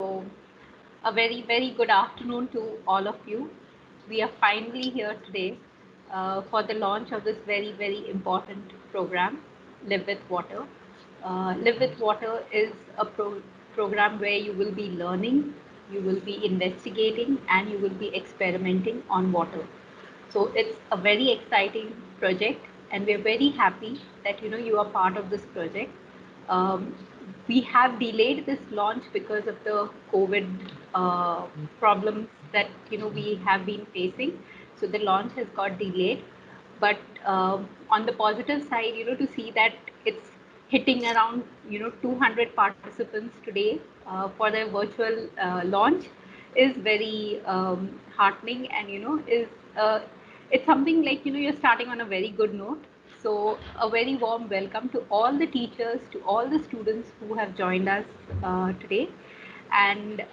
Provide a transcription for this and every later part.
So, a very, very good afternoon to all of you. We are finally here today for the launch of this very, very important program, Live with Water. Live with Water is a program where you will be learning, you will be investigating, and you will be experimenting on water. So it's a very exciting project, and we're very happy that you are part of this project. Um, we have delayed this launch because of the COVID problems that we have been facing. So the launch has got delayed. But on the positive side, to see that it's hitting around 200 participants today for the virtual launch is very heartening, and is it's something like you're starting on a very good note. So a very warm welcome to all the teachers, to all the students who have joined us today. And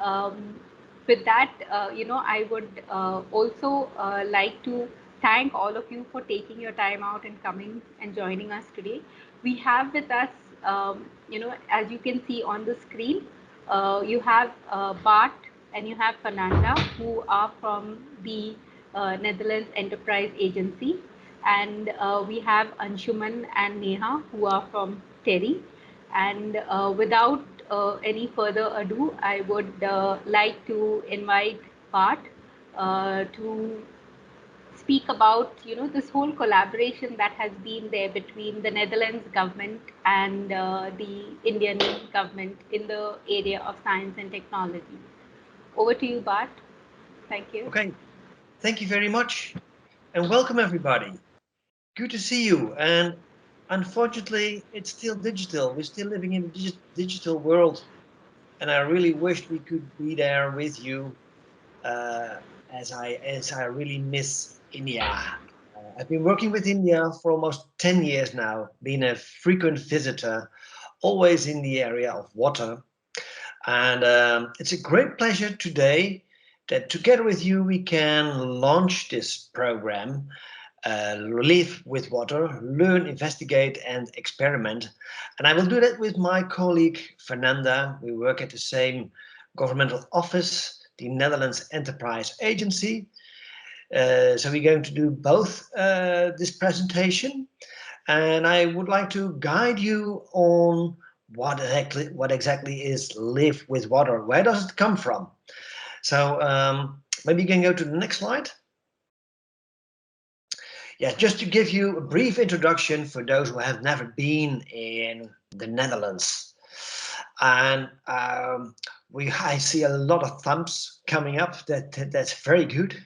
with that, I would also like to thank all of you for taking your time out and coming and joining us today. We have with us, as you can see on the screen, you have Bart and you have Fernanda, who are from the Netherlands Enterprise Agency. And we have Anshuman and Neha, who are from Terry. And without any further ado, I would like to invite Bart to speak about this whole collaboration that has been there between the Netherlands government and the Indian government in the area of science and technology. Over to you, Bart. Thank you. Okay, thank you very much and welcome everybody. Good to see you. And unfortunately, it's still digital. We're still living in a digital world, and I really wished we could be there with you uh, as I really miss India. I've been working with India for almost 10 years now, been a frequent visitor, always in the area of water. And it's a great pleasure today that together with you we can launch this program, Live with Water, Learn, Investigate and Experiment. And I will do that with my colleague Fernanda. We work at the same governmental office, the Netherlands Enterprise Agency. So we're going to do both this presentation. And I would like to guide you on what exactly is Live with Water. Where does it come from? So maybe you can go to the next slide. Yeah, just to give you a brief introduction for those who have never been in the Netherlands. And I see a lot of thumbs coming up. That's very good.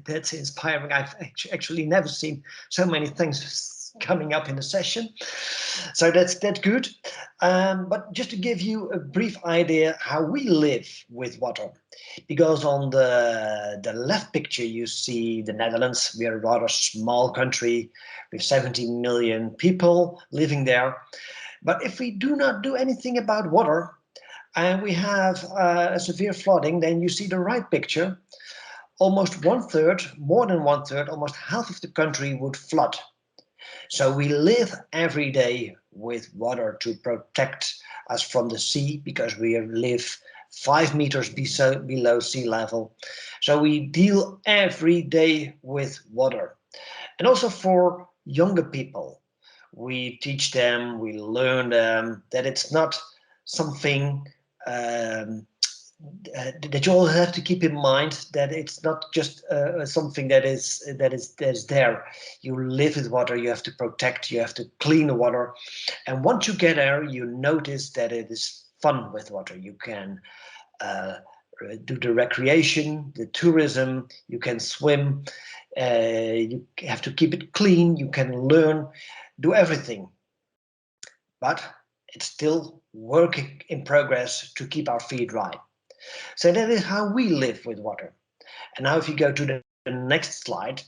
That's inspiring. I've actually never seen so many things coming up in a session. So that's good. But just to give you a brief idea how we live with water, because on the left picture you see the Netherlands. We are a rather small country with 17 million people living there. But if we do not do anything about water and we have a severe flooding, then you see the right picture. Almost one third, more than one third, almost half of the country would flood. So we live every day with water to protect us from the sea, because we live 5 meters below sea level. So we deal every day with water. And also for younger people, we teach them, we learn them that it's not something um, that you all have to keep in mind, that it's not just something that is there. You live with water, you have to protect, you have to clean the water, and once you get there, you notice that it is fun with water. You can uh, do the recreation, the tourism, you can swim, you have to keep it clean, you can learn, do everything. But it's still work in progress to keep our feet dry. So that is how we live with water. And now if you go to the next slide.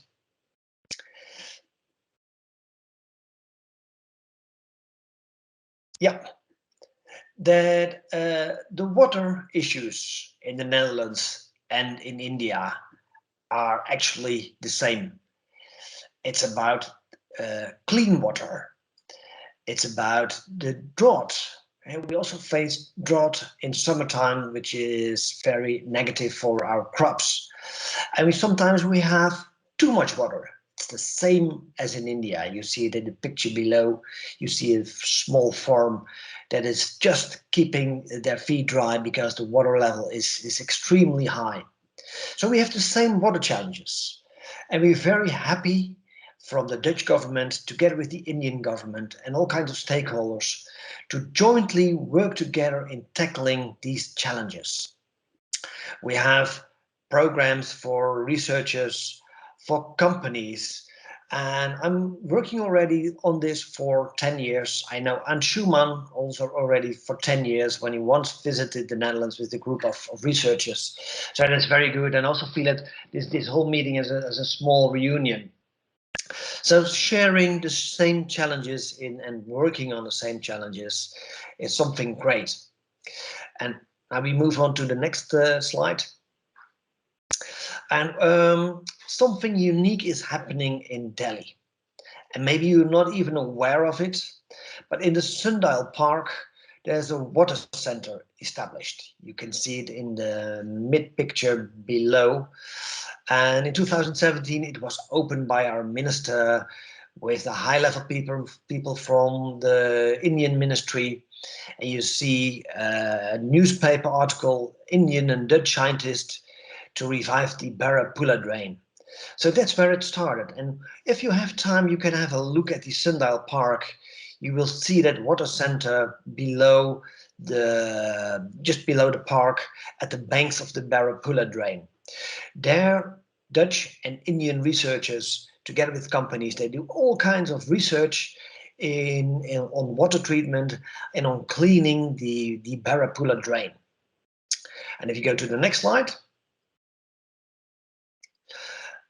Yeah, that the water issues in the Netherlands and in India are actually the same. It's about clean water. It's about the drought. And we also face drought in summertime, which is very negative for our crops. And sometimes we have too much water. It's the same as in India. You see it in the picture below. You see a small farm that is just keeping their feet dry because the water level is extremely high. So we have the same water challenges. And we're very happy from the Dutch government, together with the Indian government and all kinds of stakeholders, to jointly work together in tackling these challenges. We have programs for researchers, for companies, and I'm working already on this for 10 years. I know Anshuman also already for 10 years when he once visited the Netherlands with a group of researchers. So that's very good. And also feel that this whole meeting as a small reunion. So sharing the same challenges and working on the same challenges is something great. And now we move on to the next slide. And something unique is happening in Delhi. And maybe you're not even aware of it, but in the Sundial Park, there's a water center established. You can see it in the mid picture below. And in 2017, it was opened by our minister with the high level people from the Indian ministry. And you see a newspaper article, Indian and Dutch scientists to revive the Barapula drain. So that's where it started. And if you have time, you can have a look at the Sundial Park. You will see that water center below just below the park at the banks of the Barapula drain. There, Dutch and Indian researchers, together with companies, they do all kinds of research on water treatment and on cleaning the Barapula drain. And if you go to the next slide,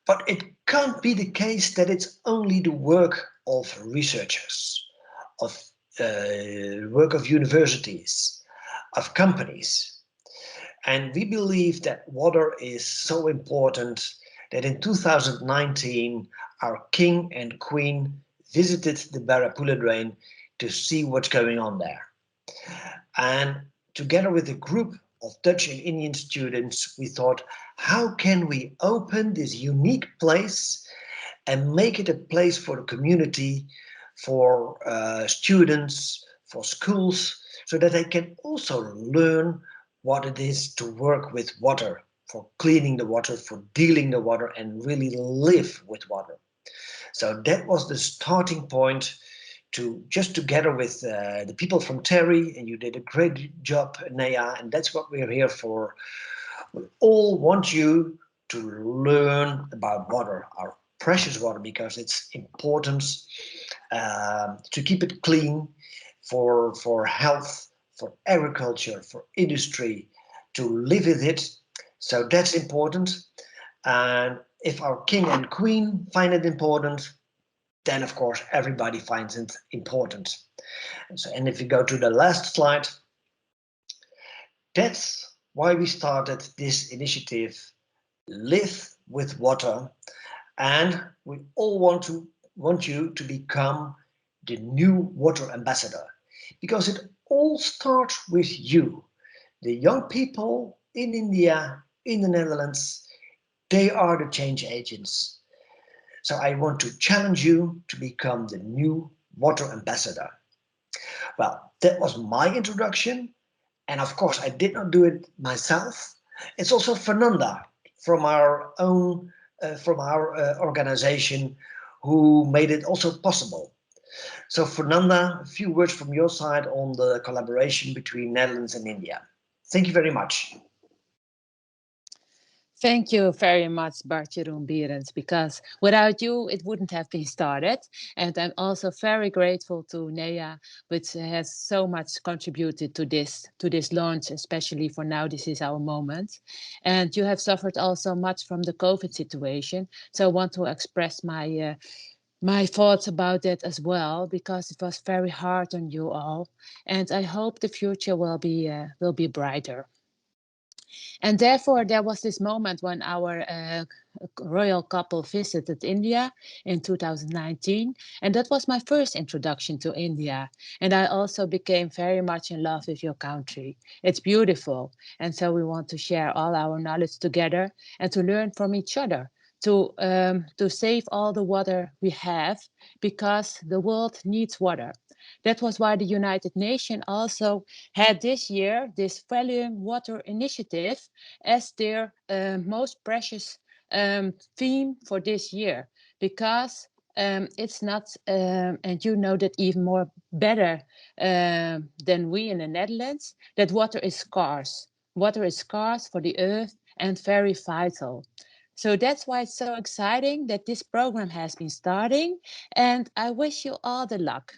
but it can't be the case that it's only the work of researchers, of work of universities, of companies. And we believe that water is so important that in 2019, our king and queen visited the Barapula drain to see what's going on there. And together with a group of Dutch and Indian students, we thought, how can we open this unique place and make it a place for the community, for students, for schools, so that they can also learn what it is to work with water, for cleaning the water, for dealing the water, and really live with water. So that was the starting point to just together with the people from Terry, and you did a great job, Naya, and that's what we're here for. We all want you to learn about water, our precious water, because it's important to keep it clean for health, for agriculture, for industry, to live with it. So that's important. And if our king and queen find it important, then of course everybody finds it important. And if you go to the last slide, that's why we started this initiative, Live with Water, and we all want you to become the new water ambassador, because it all starts with you. The young people in India, in the Netherlands, they are the change agents. So I want to challenge you to become the new water ambassador. Well, that was my introduction. And of course, I did not do it myself. It's also Fernanda from our own, from our organization who made it also possible. So Fernanda, a few words from your side on the collaboration between Netherlands and India. Thank you very much. Thank you very much, Bart-Jeroen Berends, because without you, it wouldn't have been started. And I'm also very grateful to Nea, which has so much contributed to this launch, especially for now. This is our moment. And you have suffered also much from the COVID situation. So I want to express my thoughts about that as well, because it was very hard on you all. And I hope the future will be brighter. And therefore, there was this moment when our royal couple visited India in 2019. And that was my first introduction to India. And I also became very much in love with your country. It's beautiful. And so we want to share all our knowledge together and to learn from each other. To save all the water we have, because the world needs water. That was why the United Nations also had this year this Valuing Water Initiative as their most precious theme for this year, because it's not, and you know that even more better than we in the Netherlands, that water is scarce. Water is scarce for the earth and very vital. So that's why it's so exciting that this program has been starting, and I wish you all the luck.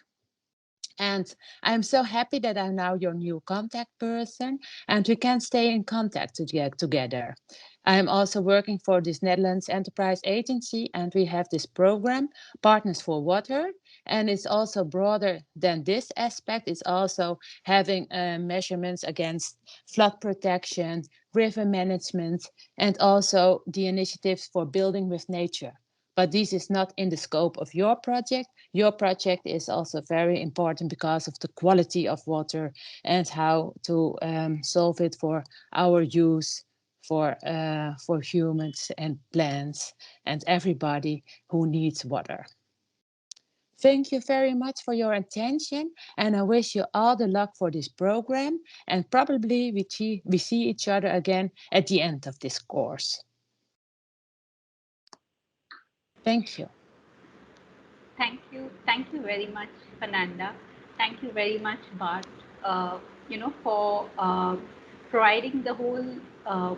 And I'm so happy that I'm now your new contact person and we can stay in contact together. I'm also working for this Netherlands Enterprise Agency, and we have this program, Partners for Water. And it's also broader than this aspect. It's also having measurements against flood protection, river management, and also the initiatives for building with nature. But this is not in the scope of your project. Your project is also very important because of the quality of water and how to solve it for our use, for humans and plants and everybody who needs water. Thank you very much for your attention, and I wish you all the luck for this program, and probably we see each other again at the end of this course. Thank you. Thank you very much, Fernanda. Thank you very much, Bart. For providing the whole, uh,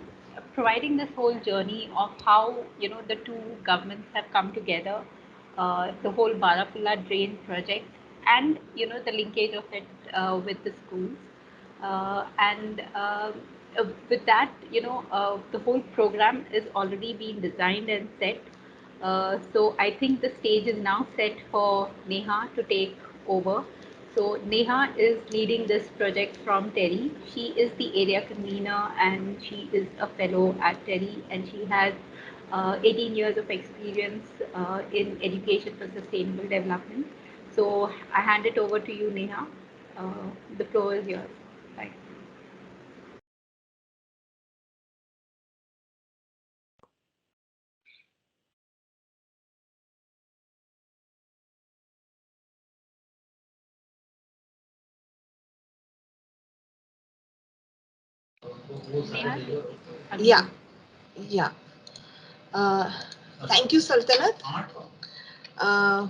providing this whole journey of how the two governments have come together, the whole Barapulla Drain project, and the linkage of it with the schools. And with that, the whole program is already being designed and set. So I think the stage is now set for Neha to take over. So Neha is leading this project from TERI. She is the area convener and she is a fellow at TERI, and she has 18 years of experience in education for sustainable development. So I hand it over to you, Neha. The floor is yours. Thanks. Neha, Yeah, yeah. Uh, Thank you, Sultanat. Uh,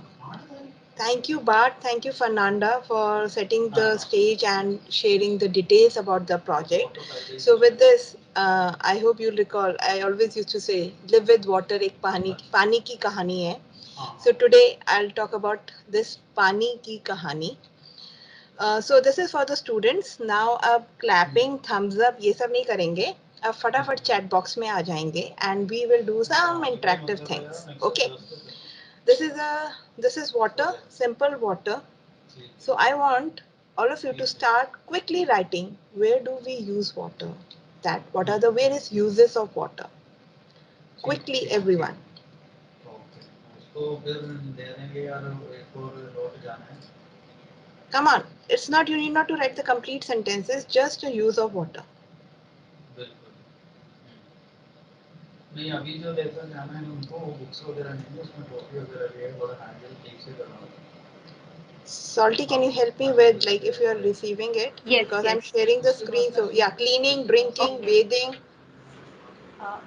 Thank you, Bart. Thank you, Fernanda, for setting the stage and sharing the details about the project. So, with this, I hope you recall, I always used to say, live with water, ek pani ki kahani hai. So, today I'll talk about this pani ki kahani. So this is for the students. Now अब clapping, thumbs up ये सब नहीं करेंगे. अब फटाफट chat box में आ जाएंगे and we will do some interactive things. Okay. This is water, simple water. So I want all of you to start quickly writing where do we use water? That what are the various uses of water? Quickly, everyone. Come on, it's not, you need not to write the complete sentences, just a use of water. नहीं अभी जो लेकर जाना है उनको books वगैरह नहीं है उसमें कॉपी वगैरह भी है और हैंडल ठीक से करना होगा. Salty, can you help me with like if you are receiving it? Yes, Because yes. I'm sharing the screen. So yeah, cleaning, drinking, Okay. bathing. Uh,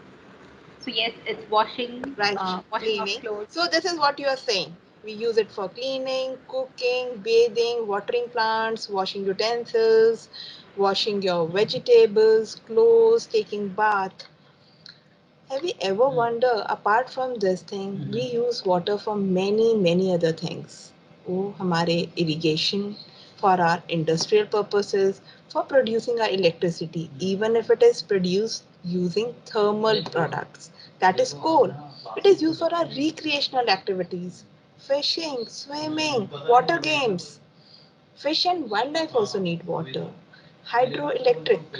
so yes, it's washing, Right, washing of cleaning. clothes. So this is what you are saying. We use it for cleaning, cooking, bathing, watering plants, washing utensils, washing your vegetables, clothes, taking bath. Have you ever wondered, apart from this thing, we use water for many, many other things. Oh, हमारे irrigation, for our industrial purposes, for producing our electricity, even if it is produced using thermal products. That is coal. It is used for our recreational activities, fishing, swimming, water games. Fish and wildlife also need water. Hydro electric,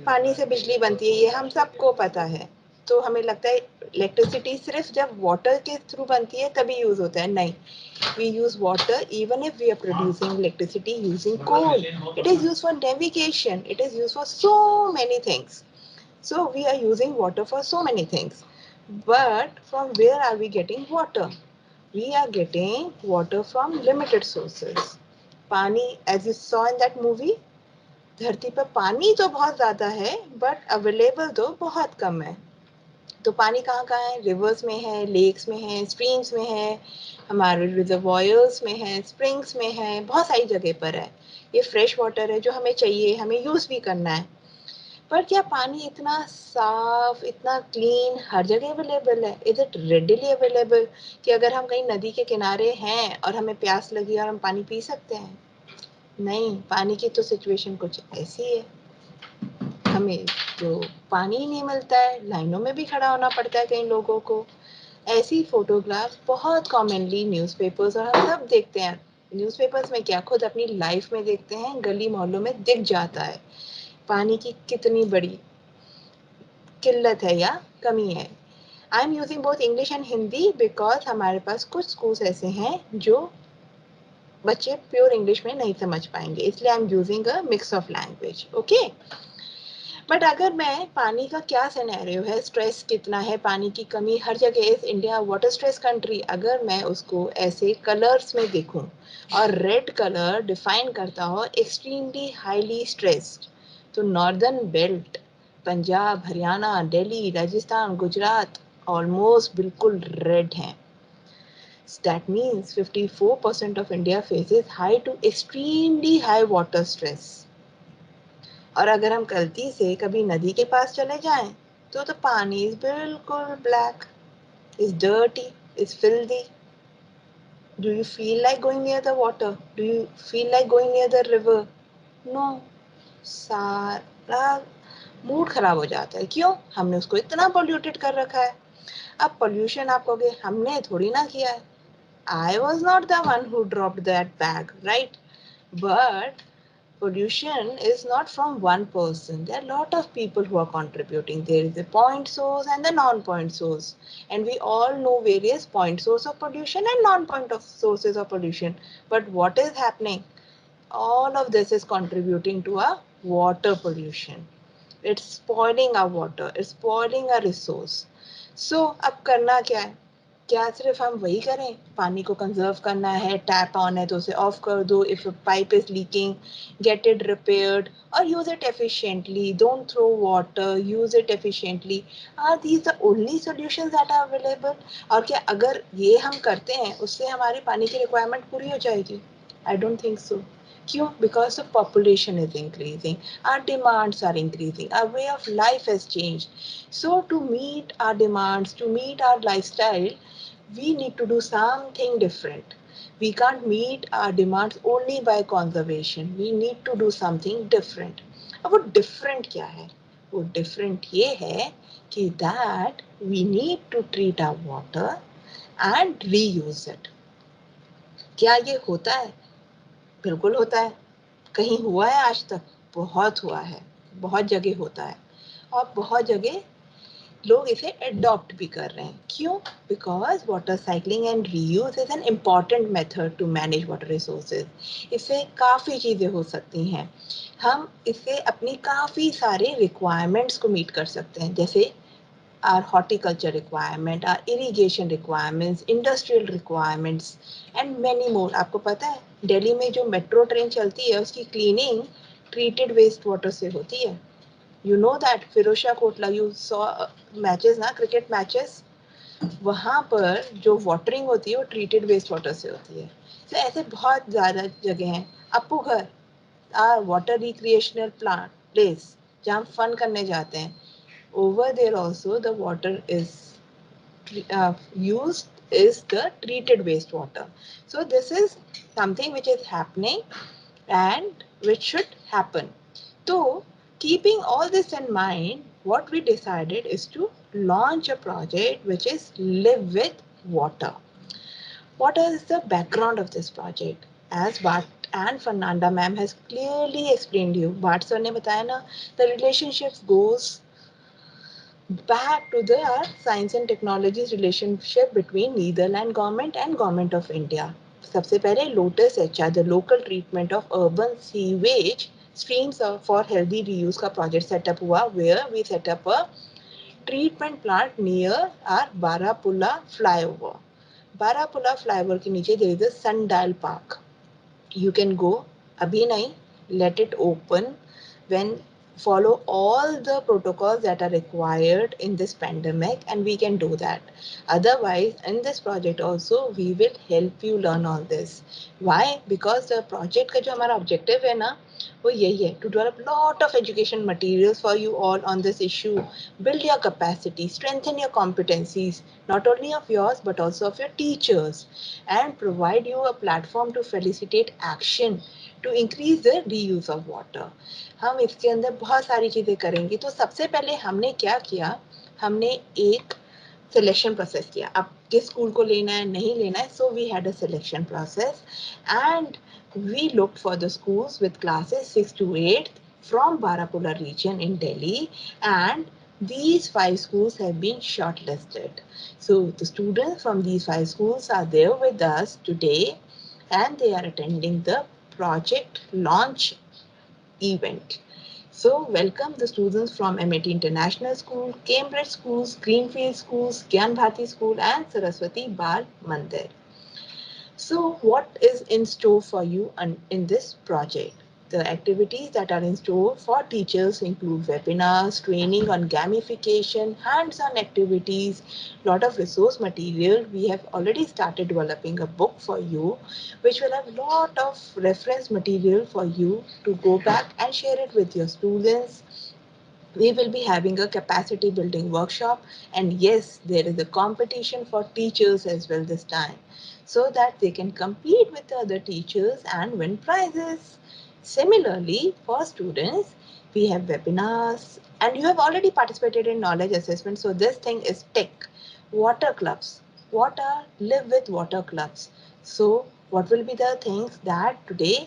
पानी से बिजली बनती है, ये हम सबको पता है। तो हमें लगता है इलेक्ट्रिसिटी सिर्फ जब वाटर के थ्रू बनती है तभी यूज होता है, नहीं। We use water even if we are producing electricity using coal. It is used for navigation. It is used for so many things. So we are using water for so many things. But from where are we getting water? We are getting water from limited sources. पानी, as you saw in that movie, धरती पर पानी तो बहुत ज़्यादा है but available तो बहुत कम है। तो पानी कहाँ कहाँ है? रिवर्स में है, लेक्स में है, स्ट्रीम्स में है, हमारे रिजर्वॉयर्स में है, स्प्रिंग्स में है, बहुत सारी जगह पर है। ये फ्रेश वाटर है जो हमें चाहिए, हमें यूज़ भी करना है। पर क्या पानी इतना साफ, इतना क्लीन हर जगह अवेलेबल है? इज इट रेडिली अवेलेबल कि अगर हम कहीं नदी के किनारे हैं और हमें प्यास लगी और हम पानी पी सकते हैं? नहीं, पानी की तो सिचुएशन कुछ ऐसी है, हमें तो पानी ही नहीं मिलता है, लाइनों में भी खड़ा होना पड़ता है कई लोगों को। ऐसी फोटोग्राफ्स बहुत कॉमनली न्यूज़पेपर्स और हम सब देखते हैं। न्यूज़पेपर्स में क्या, खुद अपनी लाइफ में देखते हैं, गली मोहल्लों में दिख जाता है पानी की कितनी बड़ी किल्लत है या कमी है। I am using both English and Hindi because हमारे पास कुछ स्कूल्स ऐसे हैं जो बच्चे प्योर इंग्लिश में नहीं समझ पाएंगे, इसलिए I am using a mix of language, okay. But अगर मैं पानी का क्या सिनेरियो है, स्ट्रेस कितना है, पानी की कमी हर जगह, is India water stress country, अगर मैं उसको ऐसे कलर्स में देखूं और रेड कलर डिफाइन करता हो एक्सट्रीमली हाईली स्ट्रेस्ड, तो northern belt, Punjab, Haryana, Delhi, Rajasthan, Gujarat almost बिल्कुल रेड हैं। That means 54% of India faces high to extremely high water stress. और अगर हम गलती से कभी नदी के पास चले जाएं तो पानी इज बिल्कुल black, is dirty, is filthy. Do you feel like going near the water? Do you feel like going near the river? No. सारा मूड खराब हो जाता है। क्यों? हमने उसको इतना पोल्यूटेड कर रखा है। अब पोल्यूशन आप कहोगे हमने थोड़ी ना किया है, I was not the one who dropped that bag, right? But pollution is not from one person. There are a lot of people who are contributing. There is the point source and the non-point source. And we all know various point source of pollution and non-point of sources of pollution. But what is happening? All of this is contributing to a water pollution. It's spoiling our water. It's spoiling our resource. So, अब करना क्या है? क्या सिर्फ हम वही करें? पानी को कंजर्व करना है, टैप ऑन है तो उसे ऑफ कर दो, if pipe is leaking get it repaired और use it efficiently, don't throw water, use it efficiently. Are these the only solutions that are available? और क्या अगर ये हम करते हैं उससे हमारी पानी की रिक्वायरमेंट पूरी हो जाएगी? I don't think so. क्यों? Because the population is increasing, our demands are increasing, our way of life has changed. So to meet our demands, to meet our lifestyle, we need to do something different. We can't meet our demands only by conservation. We need to do something different. अब वो different क्या है? वो different ये है कि that we need to treat our water and reuse it. क्या ये होता है? बिल्कुल होता है। कहीं हुआ है आज तक? बहुत हुआ है, बहुत जगह होता है और बहुत जगह लोग इसे अडॉप्ट भी कर रहे हैं। क्यों? Because water cycling and reuse is an important method to manage water resources. इससे काफ़ी चीज़ें हो सकती हैं। हम इससे अपनी काफ़ी सारे रिक्वायरमेंट्स को मीट कर सकते हैं, जैसे our horticulture requirement, our irrigation requirements, industrial requirements and many more. आपको पता है दिल्ली में जो मेट्रो ट्रेन चलती है उसकी क्लीनिंग ट्रीटेड वेस्ट वाटर से होती है। You know that Feroz Shah Kotla, you saw matches ना, क्रिकेट मैचेस, वहाँ पर जो वाटरिंग होती है वो ट्रीटेड वेस्ट वाटर से होती है। तो ऐसे बहुत ज़्यादा जगह हैं। अप्पू घर, आर वाटर रिक्रिएशनल प्लेस जहाँ हम फन करने जाते हैं, over there also the water is used is the treated wastewater. So this is something which is happening and which should happen. So keeping all this in mind, what we decided is to launch a project which is Live with Water. What is the background of this project? As Bart and Fernanda ma'am has clearly explained you. Bhatt sir ने बताया ना, the relationship goes back to the science and technology's relationship between Netherlands government and government of India. सबसे पहले Lotus HR, the local treatment of urban sewage streams for healthy reuse का project setup हुआ, where we set up a treatment plant near our Barapula flyover. Barapula flyover के नीचे there is a sundial park. You can go, abhi nahi, let it open when follow all the protocols that are required in this pandemic, and we can do that. Otherwise, in this project also we will help you learn all this. Why? Because the project का जो हमारा objective है ना, वो यही है, to develop lot of education materials for you all on this issue, build your capacity, strengthen your competencies, not only of yours but also of your teachers, and provide you a platform to facilitate action to increase the reuse of water. हम इसके अंदर बहुत सारी चीज़ें करेंगे. तो सबसे पहले हमने क्या किया, हमने एक सिलेक्शन प्रोसेस किया. अब किस स्कूल को लेना है नहीं लेना है, so we had a selection process and we looked for the schools with classes 6 to 8 from Barapulla region in Delhi, and these 5 schools have been shortlisted. So the students from these 5 schools are there with us today, and they are attending the project launch event. So welcome the students from MIT International School, Cambridge Schools, Greenfield Schools, Gyan Bharati School and Saraswati Bal Mandir. So what is in store for you in this project? The activities that are in store for teachers include webinars, training on gamification, hands-on activities, lot of resource material. We have already started developing a book for you, which will have lot of reference material for you to go back and share it with your students. We will be having a capacity building workshop, and yes, there is a competition for teachers as well this time, so that they can compete with the other teachers and win prizes. Similarly, for students, we have webinars, and you have already participated in knowledge assessment, so this thing is tech. Water clubs. What are live with water clubs? So what will be the things that today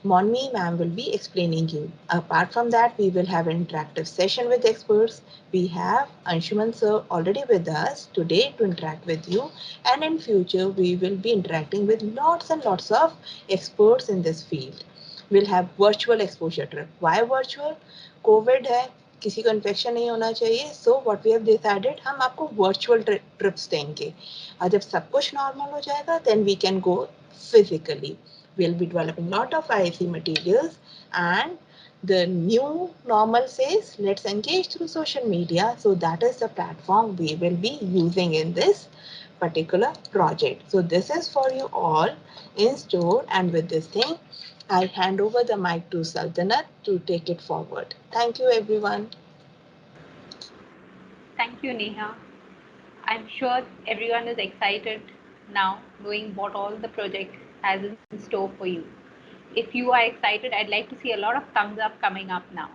Monmi ma'am will be explaining you. Apart from that, we will have an interactive session with experts. We have Anshuman sir already with us today to interact with you, and in future we will be interacting with lots and lots of experts in this field. We'll have virtual exposure trip. Why virtual? COVID है, किसी को infection नहीं होना चाहिए, so what we have decided, हम आपको virtual trips देंगे, और जब सब कुछ नॉर्मल हो जाएगा then we can go physically. We'll be developing lot of IC materials, and the new normal says let's engage through social media. So that is the platform we will be using in this particular project. So this is for you all in store, and with this thing, I hand over the mic to Saltanat to take it forward. Thank you, everyone. Thank you, Neha. I'm sure everyone is excited now, knowing what all the project has in store for you. If you are excited, I'd like to see a lot of thumbs up coming up now.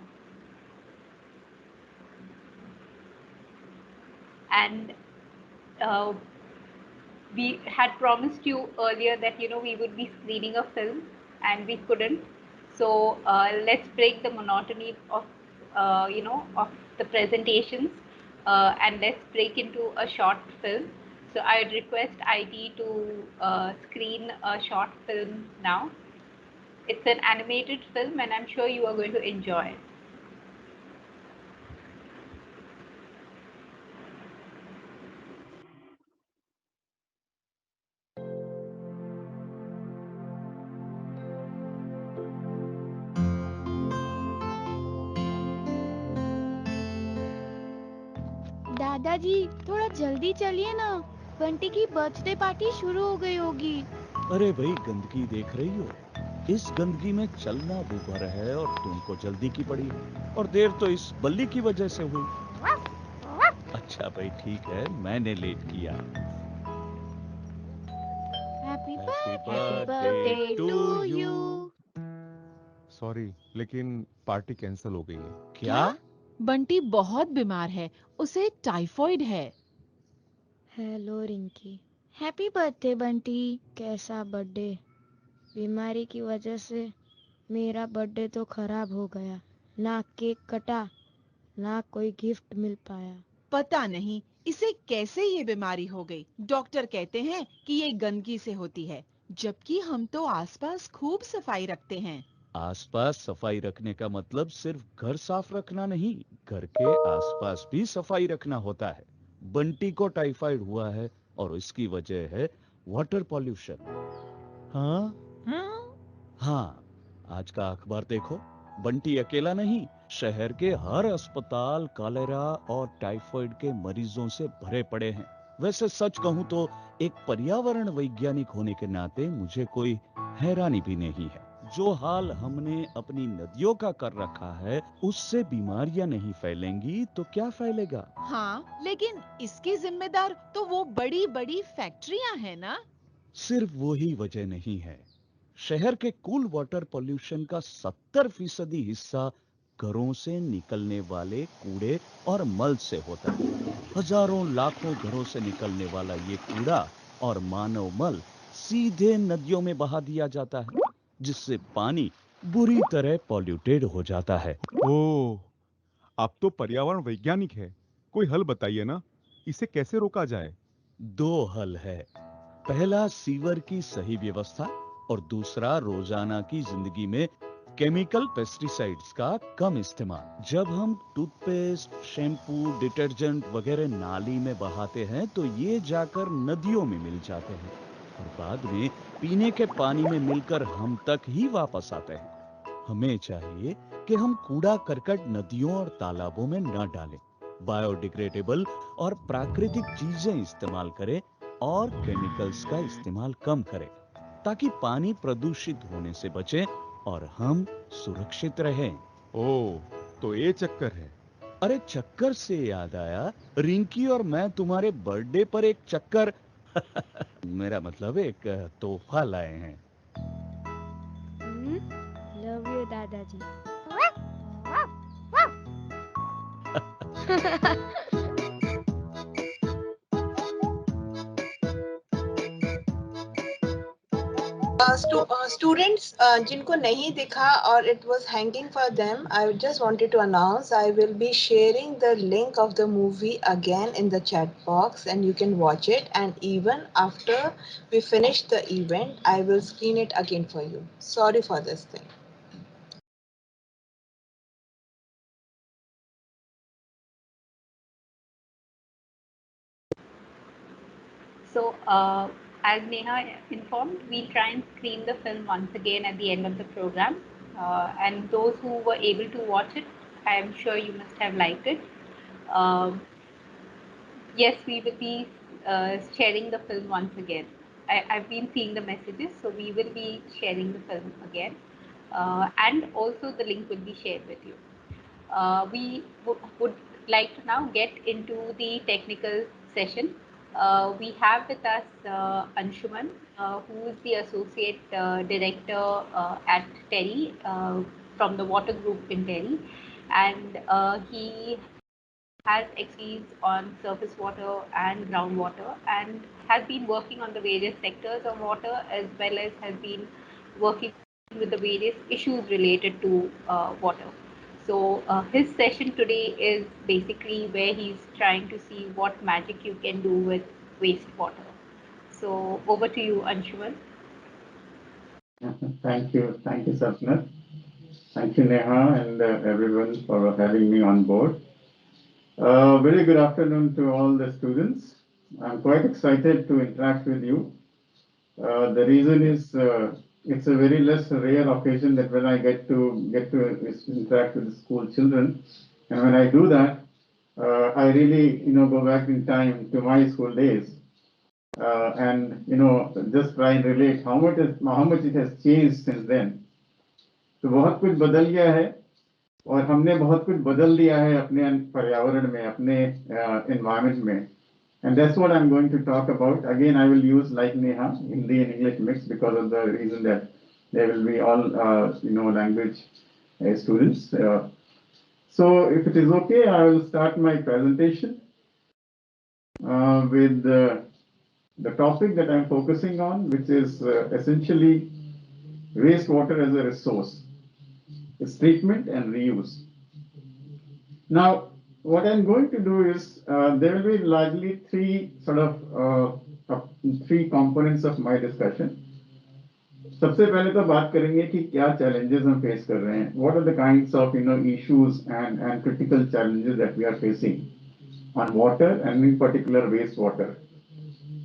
And uh, we had promised you earlier that we would be screening a film, and we couldn't. So let's break the monotony of of the presentations, and let's break into a short film. So I'd request IT to screen a short film now. It's an animated film, and I'm sure you are going to enjoy it. दादाजी थोड़ा जल्दी चलिए ना, बंटी की birthday party शुरू हो गई होगी। अरे भाई, गंदगी देख रही हो? इस गंदगी में चलना दूभर है और तुमको जल्दी की पड़ी, और देर तो इस बल्ली की वजह से हुई। अच्छा भाई ठीक है, मैंने लेट किया। Happy birthday to you. Sorry, लेकिन पार्टी कैंसिल हो गई है। क्या? बंटी बहुत बीमार है, उसे टाइफॉइड है। Hello Rinki, happy birthday Bunty. कैसा बर्थडे? बीमारी की वजह से मेरा बर्थडे तो खराब हो गया। ना केक कटा, ना कोई गिफ्ट मिल पाया। पता नहीं इसे कैसे ये बीमारी हो गई। डॉक्टर कहते हैं कि ये गंदगी से होती है, जबकि हम तो आसपास खूब सफाई रखते हैं। आसपास सफाई रखने का मतलब सिर्फ घर साफ रखना नहीं, घर के आसपास भी सफाई रखना होता है। बंटी को टाइफाइड हुआ है और इसकी वजह है वाटर पॉल्यूशन। हाँ हाँ? हाँ, आज का अखबार देखो, बंटी अकेला नहीं, शहर के हर अस्पताल कॉलेरा और टाइफाइड के मरीजों से भरे पड़े हैं। वैसे सच कहूं तो एक पर्यावरण वैज्ञानिक होने के नाते मुझे कोई हैरानी भी नहीं है। जो हाल हमने अपनी नदियों का कर रखा है, उससे बीमारियां नहीं फैलेंगी तो क्या फैलेगा? हाँ, लेकिन इसकी जिम्मेदार तो वो बड़ी बड़ी फैक्ट्रियां हैं ना। सिर्फ वही वजह नहीं है। शहर के कुल वाटर पोल्यूशन का 70% हिस्सा घरों से निकलने वाले कूड़े और मल से होता है। हजारों लाखों घरों से निकलने वाला ये कूड़ा और मानव मल सीधे नदियों में बहा दिया जाता है, जिससे पानी बुरी तरह पॉल्यूटेड हो जाता है। ओह, आप तो पर्यावरण वैज्ञानिक है। कोई हल बताइए ना, इसे कैसे रोका जाए? दो हल है। पहला, सीवर की सही व्यवस्था, और दूसरा, रोजाना की जिंदगी में केमिकल पेस्टिसाइड्स का कम इस्तेमाल। जब हम टूथपेस्ट, शैम्पू, डिटर्जेंट वगैरह नाली में बहाते हैं तो ये जाकर नदियों में मिल जाते हैं और बाद में पीने के पानी में मिलकर हम तक ही वापस आते हैं। हमें चाहिए कि हम कूड़ा करकट नदियों और तालाबों में न डालें, बायोडिग्रेडेबल और प्राकृतिक चीजें इस्तेमाल करें और केमिकल्स का इस्तेमाल कम करें, ताकि पानी प्रदूषित होने से बचे और हम सुरक्षित रहें। ओह, तो ये चक्कर है। अरे, चक्कर से याद आया, रिंकी और मैं तुम्हारे बर्थडे पर एक चक्कर मेरा मतलब एक तोहफा लाए हैं। लव यू दादाजी। Students जिनको नहीं दिखा और it was hanging for them, I just wanted to announce I will be sharing the link of the movie again in the chat box and you can watch it, and even after we finish the event I will screen it again for you. Sorry for this thing. So, as Neha informed, we try and screen the film once again at the end of the program. And those who were able to watch it, I am sure you must have liked it. Um yes, we will be sharing the film once again. I've been seeing the messages, so we will be sharing the film again. And also, the link will be shared with you. We would like to now get into the technical session. We have with us Anshuman, who is the Associate Director at TERI, from the Water Group in TERI. And he has expertise on surface water and groundwater and has been working on the various sectors of water, as well as has been working with the various issues related to water. So his session today is basically where he's trying to see what magic you can do with wastewater. So over to you, Anshuman. Thank you, Sapna. Thank you, Neha, and everyone for having me on board. Very good afternoon to all the students. I'm quite excited to interact with you. The reason is it's a very less rare occasion that when I get to interact with the school children, and when I do that, I really go back in time to my school days, and just try and relate how much it has changed since then. तो बहुत कुछ बदल गया है और हमने बहुत कुछ बदल दिया है अपने पर्यावरण में, अपने environment में. And that's what I'm going to talk about. Again, I will use, like Neha, Hindi and English mix because of the reason that they will be all language students. So if it is okay, I will start my presentation with the topic that I'm focusing on, which is essentially wastewater as a resource. It's treatment and reuse. Now, what I'm going to do is there will be largely three components of my discussion. सबसे पहले तो बात करेंगे कि क्या challenges हम face कर रहे हैं. What are the kinds of issues and critical challenges that we are facing on water and in particular wastewater.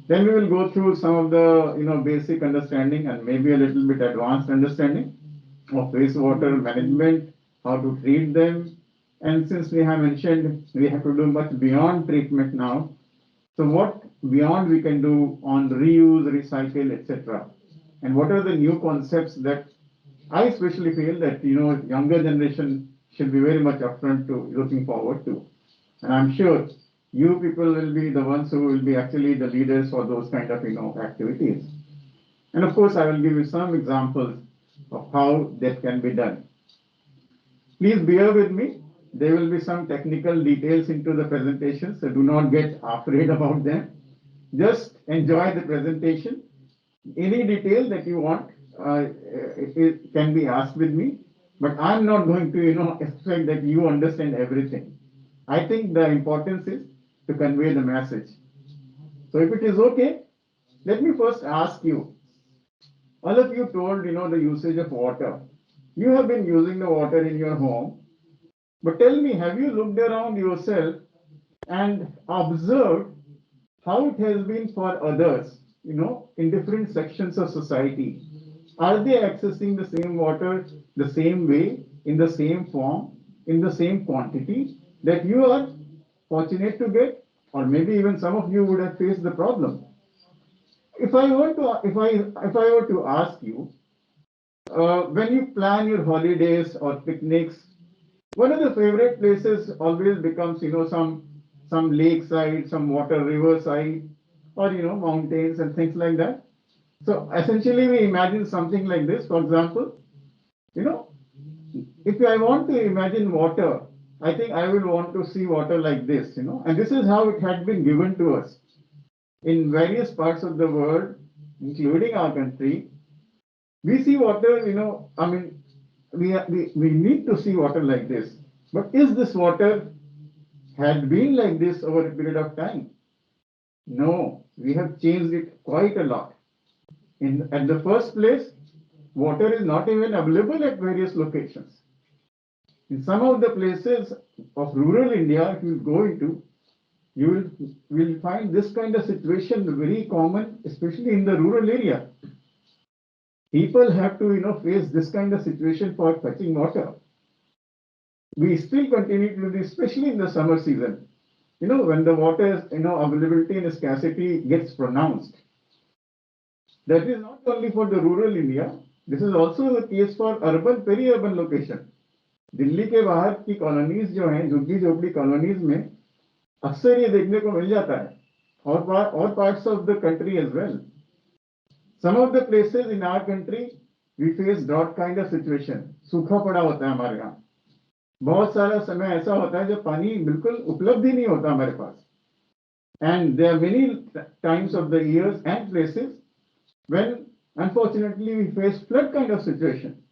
Then we will go through some of the basic understanding and maybe a little bit advanced understanding of wastewater management, how to treat them. And since we have mentioned we have to do much beyond treatment now, so what beyond we can do on reuse, recycle, etc. And what are the new concepts that I especially feel that younger generation should be very much upfront to looking forward to. And I'm sure you people will be the ones who will be actually the leaders for those kind of activities. And of course, I will give you some examples of how that can be done. Please bear with me. There will be some technical details into the presentation, so do not get afraid about them. Just enjoy the presentation. Any detail that you want, it can be asked with me, but I'm not going to expect that you understand everything. I think the importance is to convey the message. So if it is okay, let me first ask you, all of you told the usage of water. You have been using the water in your home, but tell me, have you looked around yourself and observed how it has been for others, in different sections of society? Are they accessing the same water the same way, in the same form, in the same quantity that you are fortunate to get? Or maybe even some of you would have faced the problem. If I were to ask you, when you plan your holidays or picnics, one of the favorite places always becomes some lakeside, some water riverside, or mountains and things like that. So essentially we imagine something like this. For example, if I want to imagine water, I think I will want to see water like this, and this is how it had been given to us in various parts of the world, including our country. We see water, I mean, we need to see water like this. But is this water had been like this over a period of time? No, we have changed it quite a lot. At the first place, water is not even available at various locations. In some of the places of rural India, if you go into, you will find this kind of situation very common, especially in the rural area. People have to face this kind of situation for fetching water. We still continue to do this, especially in the summer season. When the water availability and scarcity gets pronounced. That is not only for the rural India. This is also the case for urban, peri-urban location. Delhi के बाहर की colonies जो हैं, झुग्गी झोपड़ी colonies में अक्सर ये देखने को मिल जाता है, और parts of the country as well. Some of the places in our country we face drought kind of situation. सूखा पड़ा होता है हमारे यहाँ. बहुत सारा समय ऐसा होता है जब पानी बिल्कुल उपलब्ध ही नहीं होता हमारे पास. And there are many times of the years and places when unfortunately we face flood kind of situation.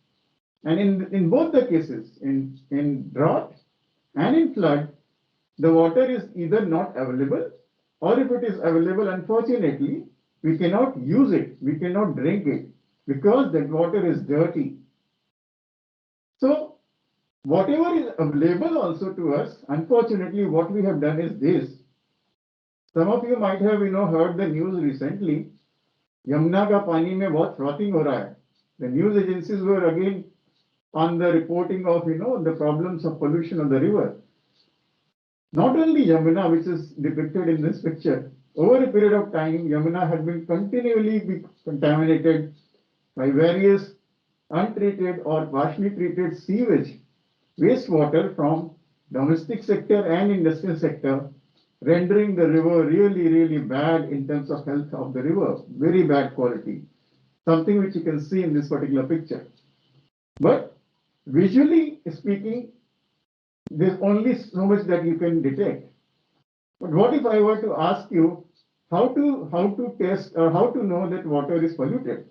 And in both the cases, in drought and in flood, the water is either not available, or if it is available, unfortunately, we cannot use it, we cannot drink it, because that water is dirty. So whatever is available also to us, unfortunately, what we have done is this. Some of you might have heard the news recently. Yamuna का पानी में बहुत frotting हो रहा है. The news agencies were again on the reporting of the problems of pollution of the river. Not only Yamuna, which is depicted in this picture, over a period of time, Yamuna had been continually contaminated by various untreated or partially treated sewage, wastewater from domestic sector and industrial sector, rendering the river really, really bad in terms of health of the river, very bad quality, something which you can see in this particular picture. But visually speaking, there's only so much that you can detect. But what if I were to ask you how to test or how to know that water is polluted?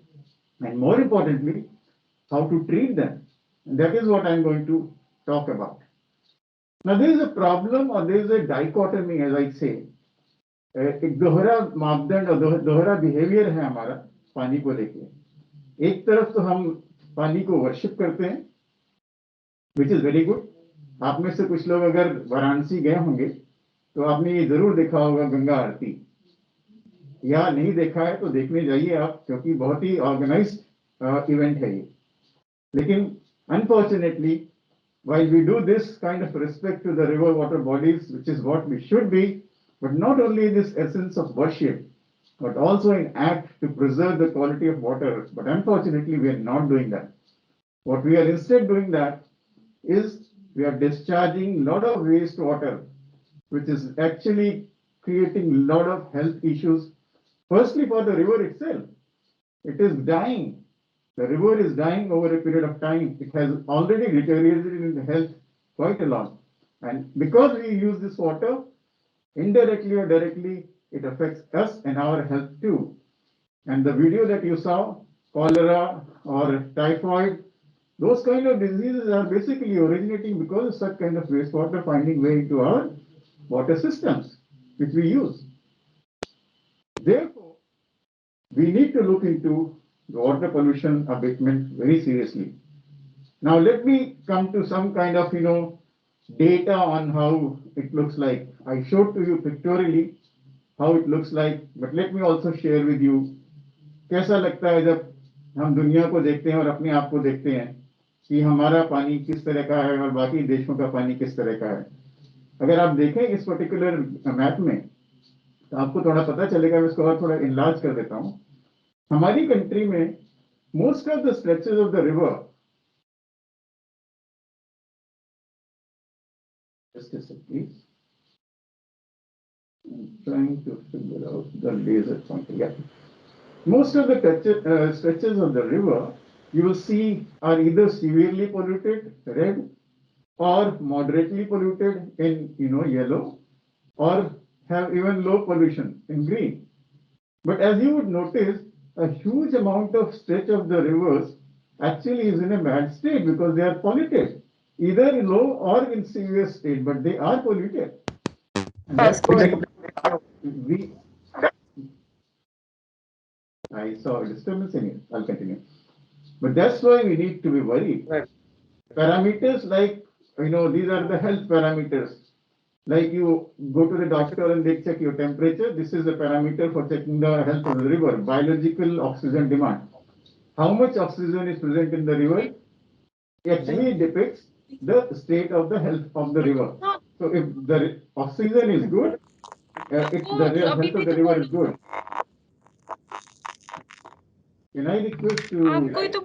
And more importantly, how to treat them. And that is what I'm going to talk about. Now, there is a problem or there is a dichotomy, as I say. एक दोहरा मापदंड और दोहरा behaviour है हमारा पानी को लेके। एक तरफ तो हम पानी को वर्शिप करते हैं, विच इज वेरी गुड। आप में से कुछ लोग अगर वाराणसी गए होंगे तो आपने ये जरूर देखा होगा गंगा आरती, या नहीं देखा है तो देखने जाइए आप, क्योंकि बहुत ही ऑर्गेनाइज्ड इवेंट है ये। लेकिन unfortunately while we do this kind of respect to the river water bodies, which is what we should be, but not only in this essence of worship, but also in act to preserve the quality of water. But unfortunately, we are not doing that. What we are instead doing that is we are discharging a lot of wastewater, which is actually creating a lot of health issues. Firstly, for the river itself, it is dying. The river is dying over a period of time. It has already deteriorated in health quite a lot. And because we use this water, indirectly or directly, it affects us and our health too. And the video that you saw, cholera or typhoid, those kind of diseases are basically originating because of such kind of wastewater finding way into our water systems, which we use. Therefore, we need to look into the water pollution abatement very seriously. Now, let me come to some kind of, data on how it looks like. I showed to you pictorially how it looks like, but let me also share with you कैसा लगता है जब हम दुनिया को देखते हैं और अपने आप को देखते हैं कि हमारा पानी किस तरह का है और बाकी देशों का पानी किस तरह का है। अगर आप देखें इस पर्टिकुलर मैप में तो आपको थोड़ा पता चलेगा। मैं इसको और थोड़ा इनलार्ज कर देता हूँ। हमारी कंट्री में most of the stretches of the river, just a sec, please. I'm trying to figure out the laser pointer. Yeah. Most of the stretches of the river, you will see, are either severely polluted, red, or moderately polluted in yellow, or have even low pollution in green. But as you would notice, a huge amount of stretch of the rivers actually is in a bad state because they are polluted, either in low or in severe state, but they are polluted. And that's why I saw a disturbance in it. I'll continue. But that's why we need to be worried. Right. Parameters like, these are the health parameters. Like you go to the doctor and they check your temperature. This is the parameter for checking the health of the river. Biological oxygen demand. How much oxygen is present in the river actually depicts the state of the health of the river. So if the oxygen is good, if the health of the river is good, can I request to request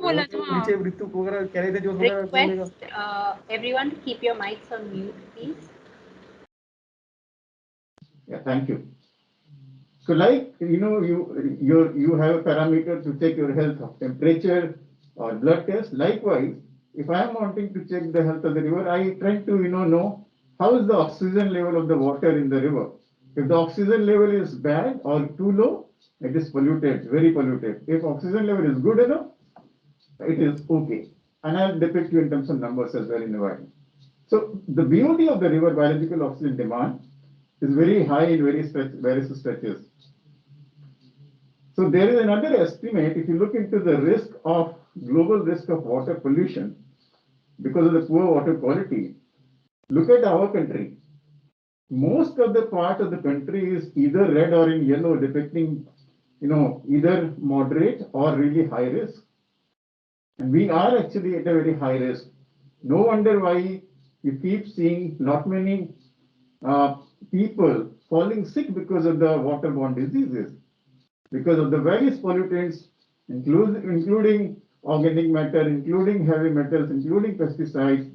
everyone to keep your mics on mute, please. Yeah, thank you. So like, you have a parameter to check your health of temperature or blood test. Likewise, if I am wanting to check the health of the river, I try to, know how is the oxygen level of the water in the river. If the oxygen level is bad or too low, it is polluted, very polluted. If oxygen level is good enough, it is okay. And I'll depict you in terms of numbers as well in a while. So the BOD of the river, biological oxygen demand, is very high in various stretches. So there is another estimate. If you look into the risk of global risk of water pollution because of the poor water quality, look at our country. Most of the part of the country is either red or in yellow, depicting, either moderate or really high risk. And we are actually at a very high risk. No wonder why you keep seeing not many people falling sick because of the waterborne diseases, because of the various pollutants, including organic matter, including heavy metals, including pesticides,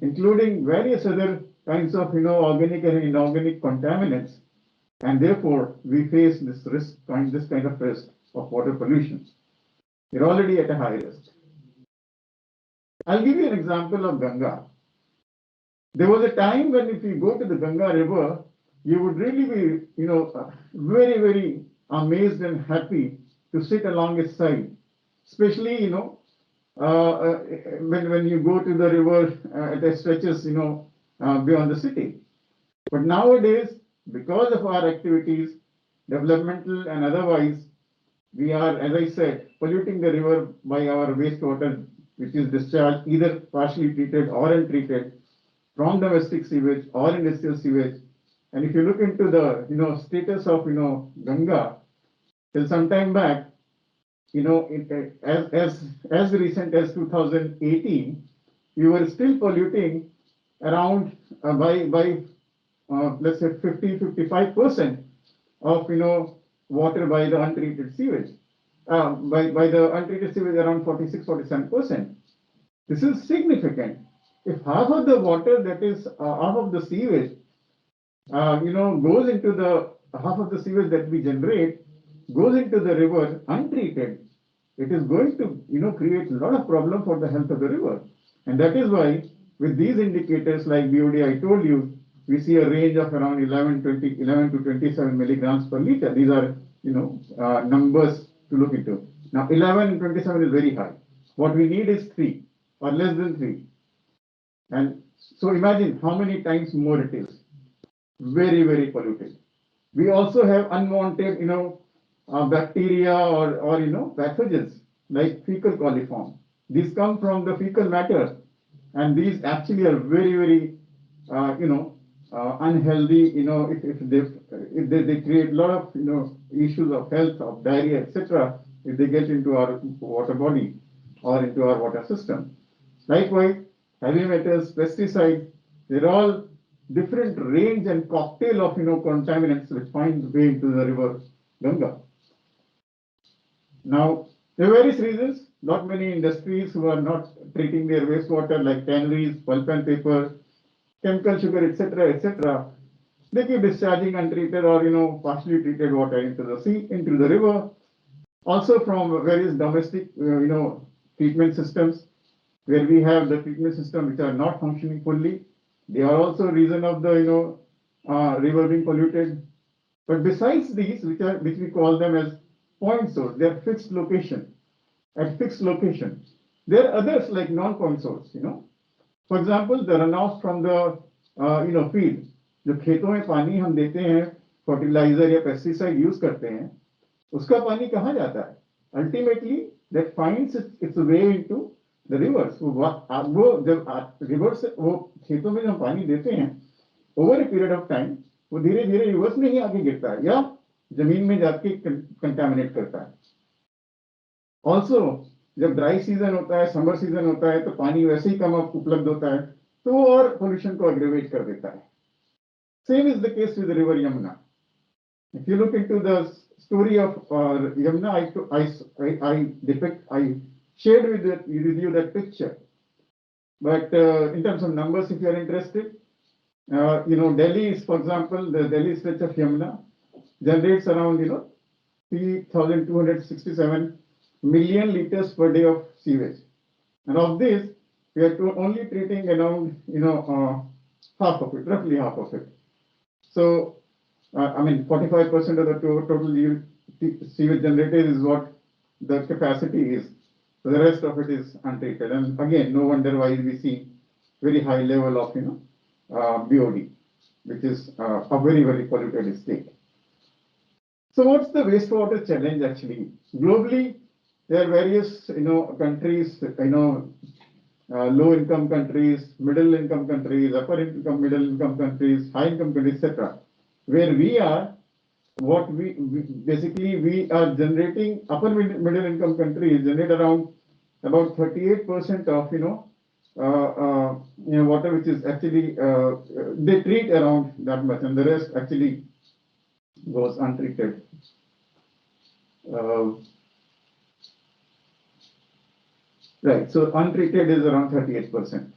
including various other kinds of organic and inorganic contaminants. And therefore, we face this kind of risk of water pollution. We're already at a high risk. I'll give you an example of Ganga. There was a time when if you go to the Ganga River, you would really be, very, very amazed and happy to sit along its side. Especially, when you go to the river at stretches, beyond the city. But nowadays, because of our activities, developmental and otherwise, we are, as I said, polluting the river by our wastewater, which is discharged either partially treated or untreated from domestic sewage or industrial sewage. And if you look into the status of Ganga, till some time back, as recent as 2018, we were still polluting around by let's say 50-55% of water by the untreated sewage. By the untreated sewage around 46-47%. This is significant. If half of the water, that is half of the sewage, goes into the half of the sewage that we generate goes into the river untreated, it is going to create a lot of problem for the health of the river. And that is why with these indicators like BOD, I told you, we see a range of around 11 to 27 milligrams per liter. These are numbers to look into. Now 11 and 27 is very high. What we need is 3 or less than 3. And so imagine how many times more it is. Very, very polluted. We also have unwanted, bacteria or pathogens like fecal coliform. These come from the fecal matter, and these actually are very, very, unhealthy. If they create a lot of issues of health, of diarrhea, etc. If they get into our water body or into our water system. Likewise, heavy metals, pesticides, they're all different range and cocktail of contaminants which find way into the river Ganga. Now, there are various reasons. Not many industries who are not treating their wastewater, like tanneries, pulp and paper, chemical sugar, etc. They keep discharging untreated or partially treated water into the sea, into the river. Also from various domestic treatment systems, where we have the treatment system which are not functioning fully. They are also a reason of the river being polluted. But besides these, which we call them as point source, they are fixed location. At fixed location, there are others like non-point source. For example, the runoff from the field. जो खेतों में पानी हम देते हैं, fertiliser या pesticide use करते हैं, उसका पानी कहाँ जाता है? Ultimately, that finds its way into the rivers. वो जब रिवर से वो खेतों में जब पानी देते हैं, over a period of time, वो धीरे धीरे रिवर्स में ही आगे गिरता है या जमीन में जाके कंटामिनेट करता है. ऑल्सो जब ड्राई सीजन होता है, समर सीजन होता है, तो पानी वैसे ही कम उपलब्ध होता है, तो वो और पोल्यूशन को एग्रेवेट कर देता है. Same is the case with river Yamuna. If you look into the story of Yamuna, I shared with you that picture. But in terms of numbers, if you are interested, Delhi is, for example, the Delhi stretch of Yamuna generates around 3,267 million liters per day of sewage, and of this we are only treating around half of it, roughly half of it. So 45% of the total sewage generated is what the capacity is. So the rest of it is untreated, and again, no wonder why we see very high level of BOD, which is a very, very polluted state. So what's the wastewater challenge actually? Globally, there are various countries, low income countries, middle income countries, upper income, middle income countries, high income countries, etc. Where we are, what we are generating, upper middle income countries generate around about 38% of water, which is actually they treat around that much, and the rest actually goes untreated. Right, so untreated is around 38%.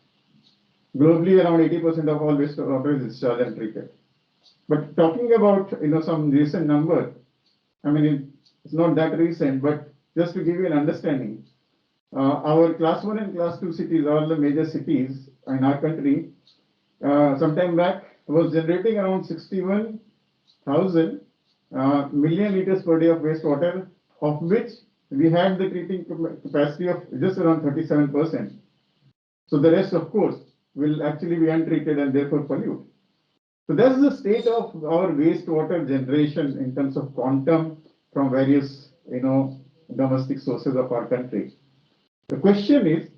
Globally, around 80% of all wastewater is discharged untreated. But talking about some recent number, it's not that recent, but just to give you an understanding, our class 1 and class 2 cities, all the major cities in our country, sometime back was generating around 61,000 million liters per day of wastewater, of which we had the treating capacity of just around 37%. So the rest, of course, will actually be untreated and therefore pollute. So that's the state of our wastewater generation in terms of quantum from various, domestic sources of our country. The question is,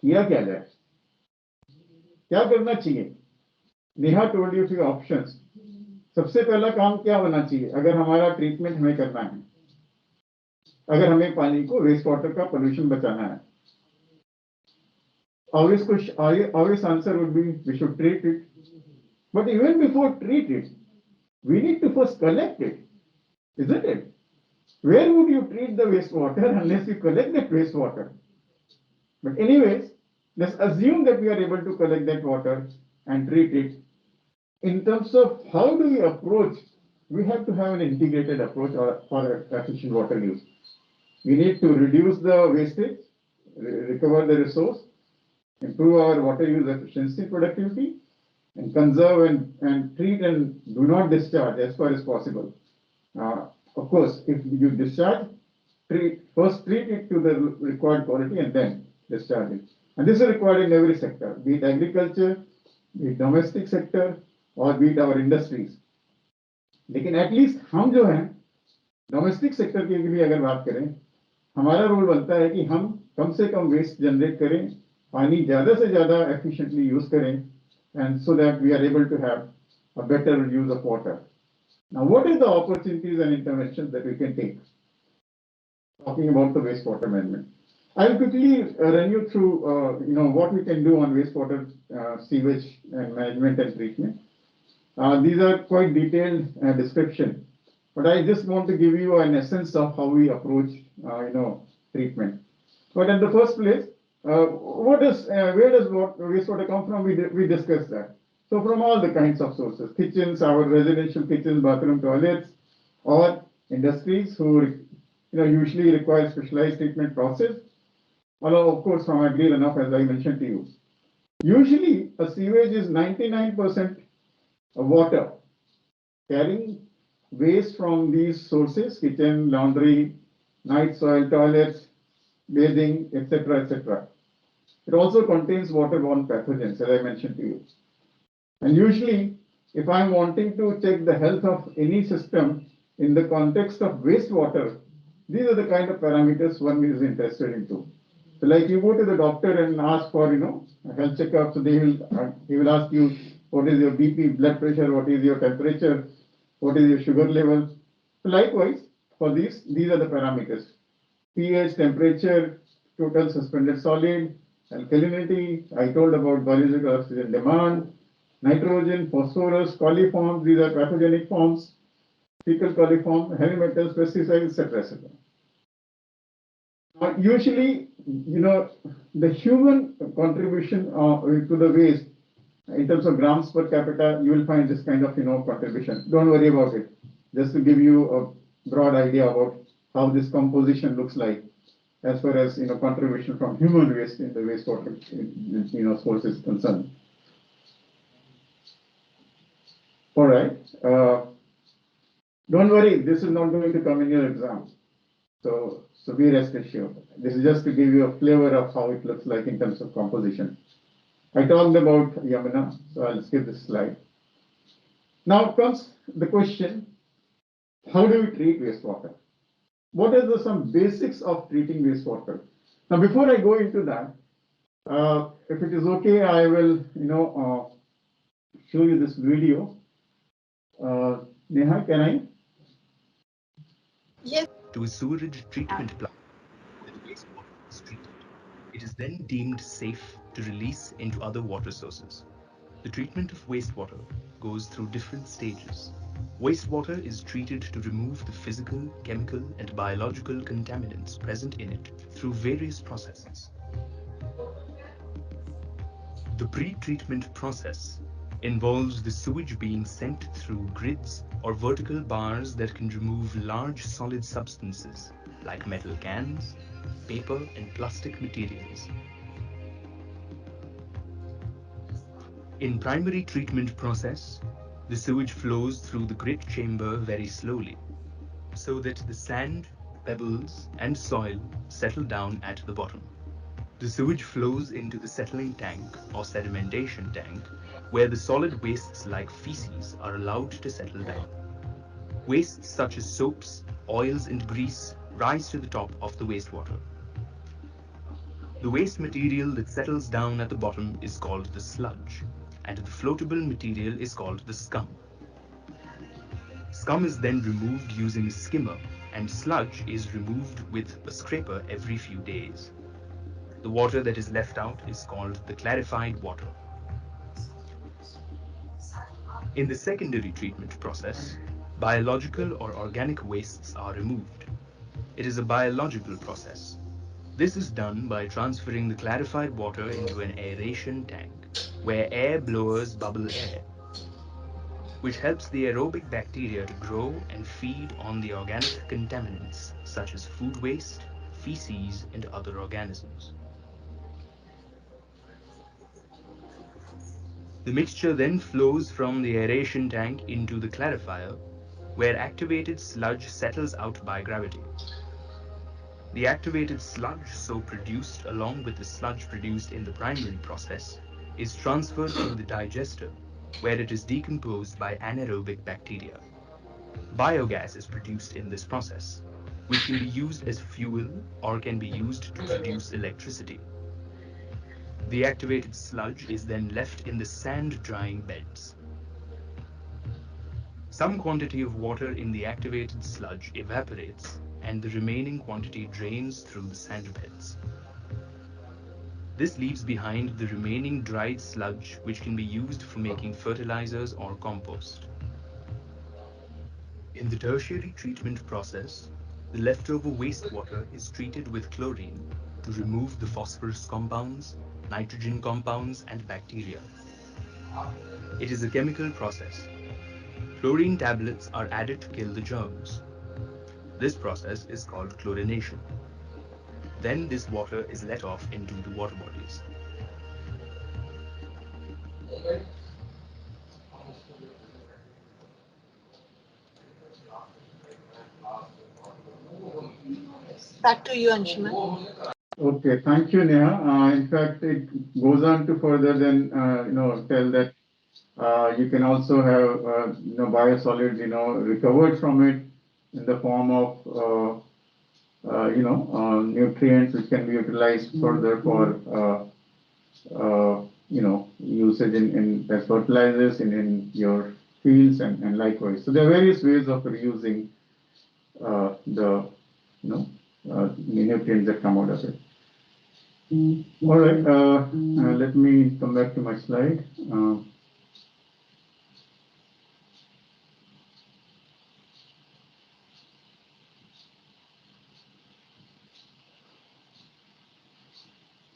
किया क्या जाए? क्या करना चाहिए? Neha told you a few options. सबसे पहला काम क्या होना चाहिए अगर हमारा ट्रीटमेंट हमें करना है, अगर हमें पानी को वेस्ट वाटर का पोल्यूशन बचाना है? Obvious answer would be we should treat it. But even before treat it, we need to first collect it, isn't it? Where would you treat the wastewater unless you collect that wastewater? But anyways, let's assume that we are able to collect that water and treat it. In terms of how do we approach, we have to have an integrated approach for efficient water use. We need to reduce the wastage, recover the resource, improve our water use efficiency, productivity, and conserve and treat and do not discharge as far as possible. Of course, if you discharge, first treat it to the required quality and then discharge it. And this is required in every sector, be it agriculture, be it domestic sector, or be it our industries. लेकिन at least हम जो हैं domestic sector की भी अगर बात करें, हमारा रोल बनता है कि हम कम से कम वेस्ट जनरेट करें, पानी ज़्यादा से ज़्यादा efficiently यूज करें, and so that we are able to have a better use of water. Now, what is the opportunities and interventions that we can take? Talking about the wastewater management, I'll quickly run you through, what we can do on wastewater sewage and management and treatment. These are quite detailed description, but I just want to give you an essence of how we approach, treatment. But at the first place, where does wastewater come from? We discussed that. So from all the kinds of sources, kitchens, our residential kitchens, bathroom, toilets, or industries who usually require specialized treatment process, although of course from agri runoff, as I mentioned to you. Usually a sewage is 99% water, carrying waste from these sources, kitchen, laundry, night soil, toilets, bathing, etc., etc. It also contains waterborne pathogens, as I mentioned to you. And usually, if I'm wanting to check the health of any system in the context of wastewater, these are the kind of parameters one is interested into. So like you go to the doctor and ask for, a health checkup, so he will ask you what is your BP, blood pressure, what is your temperature, what is your sugar level. So likewise, for these are the parameters: pH, temperature, total suspended solid, alkalinity. I told about biological oxygen demand, nitrogen, phosphorus, coliforms. These are pathogenic forms, fecal coliform, heavy metals, pesticides, etc., etc. Usually, the human contribution to the waste in terms of grams per capita, you will find this kind of contribution. Don't worry about it. Just to give you a broad idea about how this composition looks like as far as contribution from human waste in the wastewater source is concerned. All right. Don't worry, this is not going to come in your exam. So be rest assured. This is just to give you a flavor of how it looks like in terms of composition. I talked about Yamuna, so I'll skip this slide. Now comes the question, how do we treat wastewater? What are some basics of treating wastewater? Now, before I go into that, if it is okay, I will, show you this video. Neha, can I? Yes. To a sewerage treatment plant where the wastewater is treated. It is then deemed safe to release into other water sources. The treatment of wastewater goes through different stages. Wastewater is treated to remove the physical, chemical, and biological contaminants present in it through various processes. The pre-treatment process involves the sewage being sent through grids or vertical bars that can remove large solid substances like metal cans, paper, and plastic materials. In primary treatment process, the sewage flows through the grit chamber very slowly, so that the sand, pebbles, and soil settle down at the bottom. The sewage flows into the settling tank or sedimentation tank, where the solid wastes like feces are allowed to settle down. Wastes such as soaps, oils, and grease rise to the top of the wastewater. The waste material that settles down at the bottom is called the sludge, and the floatable material is called the scum. Scum is then removed using a skimmer, and sludge is removed with a scraper every few days. The water that is left out is called the clarified water. In the secondary treatment process, biological or organic wastes are removed. It is a biological process. This is done by transferring the clarified water into an aeration tank, where air blowers bubble air, which helps the aerobic bacteria to grow and feed on the organic contaminants such as food waste, feces, and other organisms. The mixture then flows from the aeration tank into the clarifier, where activated sludge settles out by gravity. The activated sludge so produced along with the sludge produced in the primary process is transferred to the digester, where it is decomposed by anaerobic bacteria. Biogas is produced in this process, which can be used as fuel or can be used to produce electricity. The activated sludge is then left in the sand drying beds. Some quantity of water in the activated sludge evaporates, and the remaining quantity drains through the sand beds. This leaves behind the remaining dried sludge, which can be used for making fertilizers or compost. In the tertiary treatment process, the leftover wastewater is treated with chlorine to remove the phosphorus compounds, nitrogen compounds, and bacteria. It is a chemical process. Chlorine tablets are added to kill the germs. This process is called chlorination. Then this water is let off into the water bodies. Back to you, Anshuman. Okay, thank you, Neha. In fact, it goes on to further then, tell that you can also have, biosolids, recovered from it in the form of, nutrients which can be utilized further for, usage in as fertilizers in your fields and likewise. So there are various ways of reusing the, nutrients that come out of it. All right, let me come back to my slide.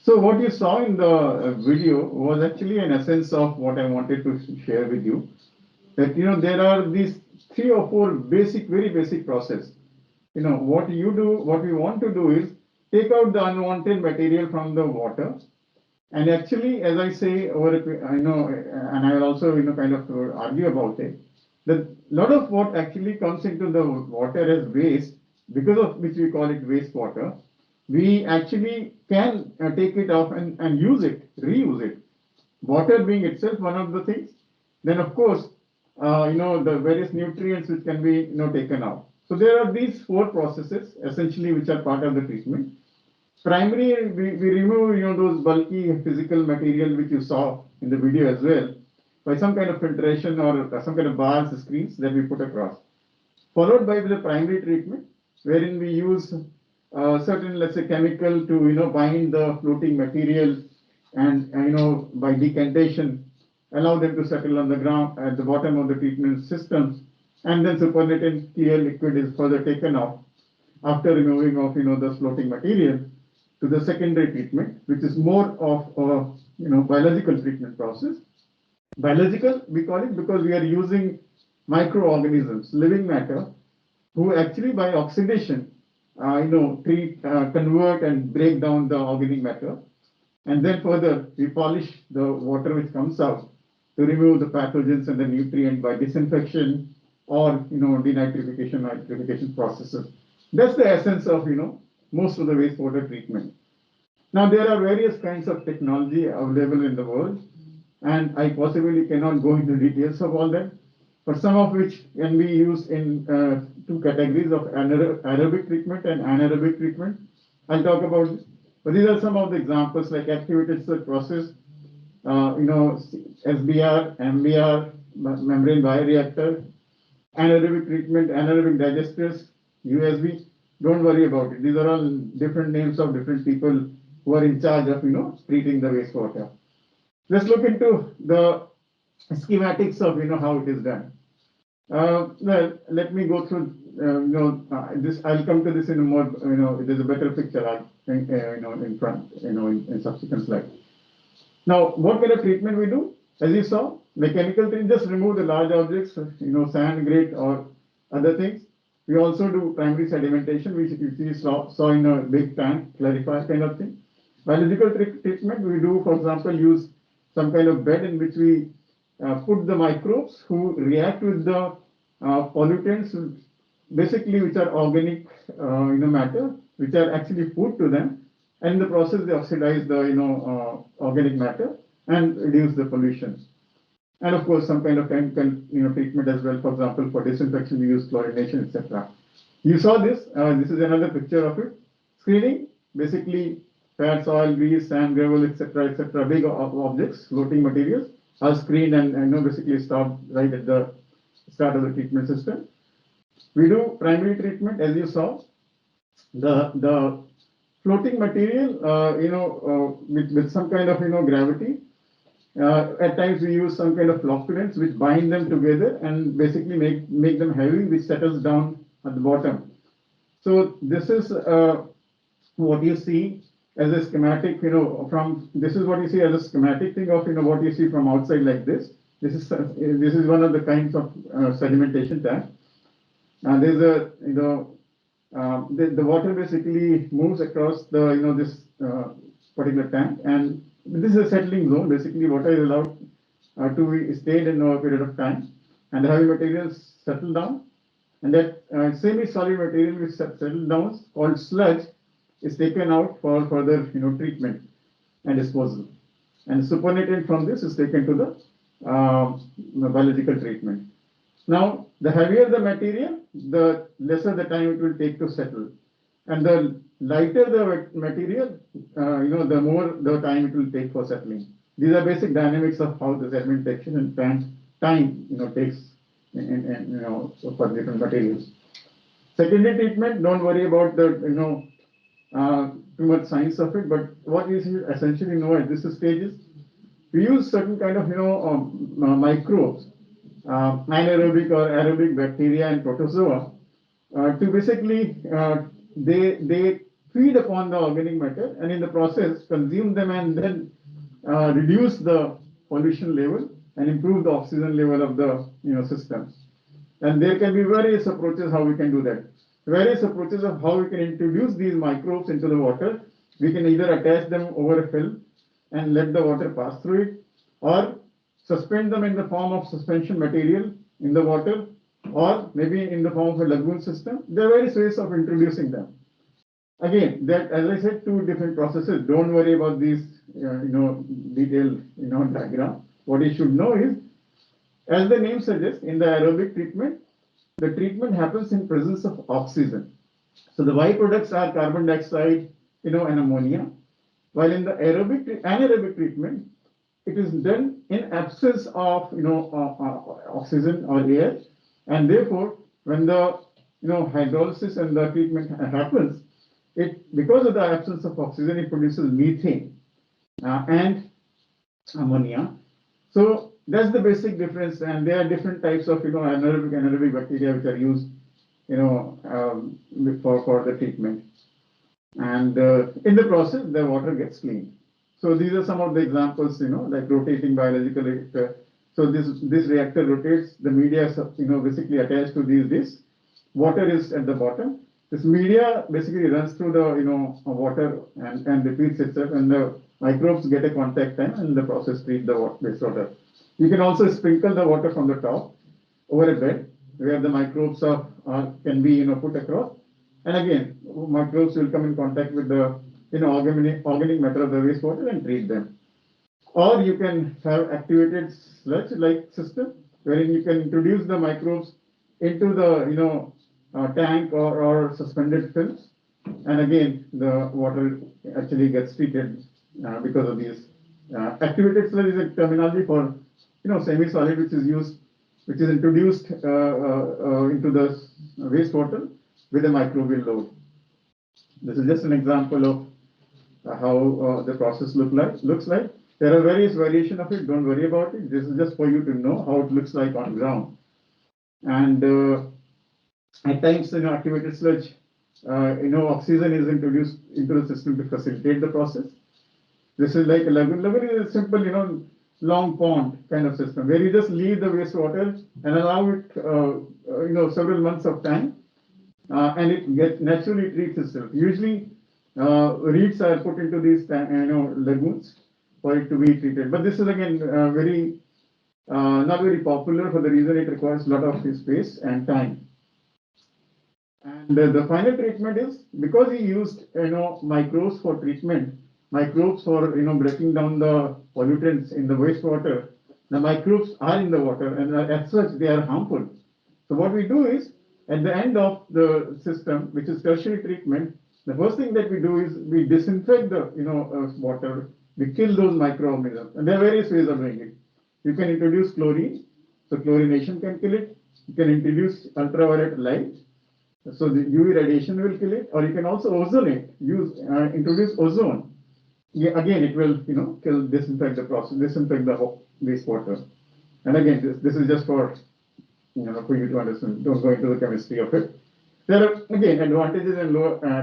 So what you saw in the video was actually an essence of what I wanted to share with you. That there are these 3 or 4 basic, very basic process. What you do, what we want to do is take out the unwanted material from the water. And actually, as I say, and I will also kind of argue about it, that a lot of what actually comes into the water as waste, because of which we call it wastewater, we actually can take it off and use it, reuse it. Water being itself one of the things. Then of course, the various nutrients which can be taken out. So there are these 4 processes essentially which are part of the treatment. Primary, we remove those bulky physical material which you saw in the video as well by some kind of filtration or some kind of bars, screens that we put across. Followed by the primary treatment, wherein we use certain, let's say, chemical to bind the floating material and by decantation allow them to settle on the ground at the bottom of the treatment systems, and then supernatant clear liquid is further taken off after removing of the floating material to the secondary treatment, which is more of a biological treatment process. Biological, we call it because we are using microorganisms, living matter, who actually by oxidation, treat, convert and break down the organic matter, and then further we polish the water which comes out to remove the pathogens and the nutrient by disinfection or denitrification or nitrification processes That's the essence of, most of the wastewater treatment. Now, there are various kinds of technology available in the world, and I possibly cannot go into details of all that, but some of which can be used in two categories of aerobic treatment and anaerobic treatment. I'll talk about this. But these are some of the examples like activated search process, SBR, MBR, membrane bioreactor, anaerobic treatment, anaerobic digesters, USB. Don't worry about it. These are all different names of different people who are in charge of, treating the wastewater. Let's look into the schematics of, how it is done. Well, let me go through, this. I'll come to this in a more, there's a better picture, I think, in front, in subsequent slides. Now, what kind of treatment we do? As you saw, mechanical treatment, just remove the large objects, sand, grit, or other things. We also do primary sedimentation, which you saw in a big tank, clarifier kind of thing. Biological treatment, we do, for example, use some kind of bed in which we put the microbes who react with the pollutants, basically which are organic, matter, which are actually food to them. And in the process, they oxidize the, organic matter and reduce the pollution. And of course, some kind of chemical, treatment as well. For example, for disinfection, we use chlorination, etc. You saw this. This is another picture of it. Screening, basically, fats, oil, grease, sand, gravel, etc., big objects, floating materials are screened and basically stopped right at the start of the treatment system. We do primary treatment, as you saw. The floating material, with some kind of, gravity. At times we use some kind of flocculants which bind them together and basically make them heavy, which settles down at the bottom. So this is what you see as a schematic, this is what you see as a schematic thing of, what you see from outside like this. This is one of the kinds of sedimentation tank. There's a, the water basically moves across the, this particular tank, and this is a settling zone. Basically, water is allowed to be stayed in over a period of time, and the heavy materials settle down, and that semi-solid material which settles down, called sludge, is taken out for further, treatment and disposal. And supernatant from this is taken to the biological treatment. Now, the heavier the material, the lesser the time it will take to settle. And the lighter the material, the more the time it will take for settling. These are basic dynamics of how the sedimentation and time, takes for different materials. Secondary treatment, don't worry about the, too much science of it, but what you should essentially know at this stage is we use certain kind of, microbes, anaerobic or aerobic bacteria and protozoa, to basically, they feed upon the organic matter and in the process consume them and then reduce the pollution level and improve the oxygen level of the system. And there can be various approaches how we can do that. Various approaches of how we can introduce these microbes into the water. We can either attach them over a film and let the water pass through it, or suspend them in the form of suspension material in the water, or maybe in the form of a lagoon system. There are various ways of introducing them. Again, that, as I said, two different processes. Don't worry about these, detailed, diagram. What you should know is, as the name suggests, in the aerobic treatment, the treatment happens in presence of oxygen. So the byproducts are carbon dioxide, and ammonia. While in the anaerobic treatment, it is done in absence of, oxygen or air, and therefore, when the, hydrolysis and the treatment happens, because of the absence of oxygen, it produces methane and ammonia. So that's the basic difference, and there are different types of, anaerobic and anaerobic bacteria which are used, for the treatment. And in the process, the water gets cleaned. So these are some of the examples, like rotating biological reactor. So this reactor rotates. The media is, basically attached to these discs. Water is at the bottom. This media basically runs through the, water and repeats itself, and the microbes get a contact time, and the process treats the wastewater. You can also sprinkle the water from the top over a bed where the microbes can be, put across, And again, microbes will come in contact with the organic matter of the wastewater and treat them. Or you can have activated sludge-like system wherein you can introduce the microbes into the tank or suspended films, and again the water actually gets treated because of these. Activated sludge is a terminology for semi-solid which is introduced into the wastewater with a microbial load. This is just an example of how the process looks like. There are various variations of it. Don't worry about it. This is just for you to know how it looks like on ground. And at times, activated sludge, oxygen is introduced into the system to facilitate the process. This is like a lagoon. Lagoon is a simple, long pond kind of system where you just leave the wastewater and allow it, several months of time, and it naturally treats itself. Usually, reeds are put into these, lagoons for it to be treated. But this is again not very popular for the reason it requires a lot of space and time. And the final treatment is because he used microbes for treatment, microbes for breaking down the pollutants in the wastewater. The microbes are in the water, and as such they are harmful. So what we do is at the end of the system, which is tertiary treatment, the first thing that we do is we disinfect the water. We kill those microorganisms, and there are various ways of doing it. You can introduce chlorine, so chlorination can kill it. You can introduce ultraviolet light, so the UV radiation will kill it, or you can also ozonate. Introduce ozone. Yeah, again, it will disinfect the process, disinfect the wastewater. And again, this is just for for you to understand. Don't go into the chemistry of it. There are again advantages and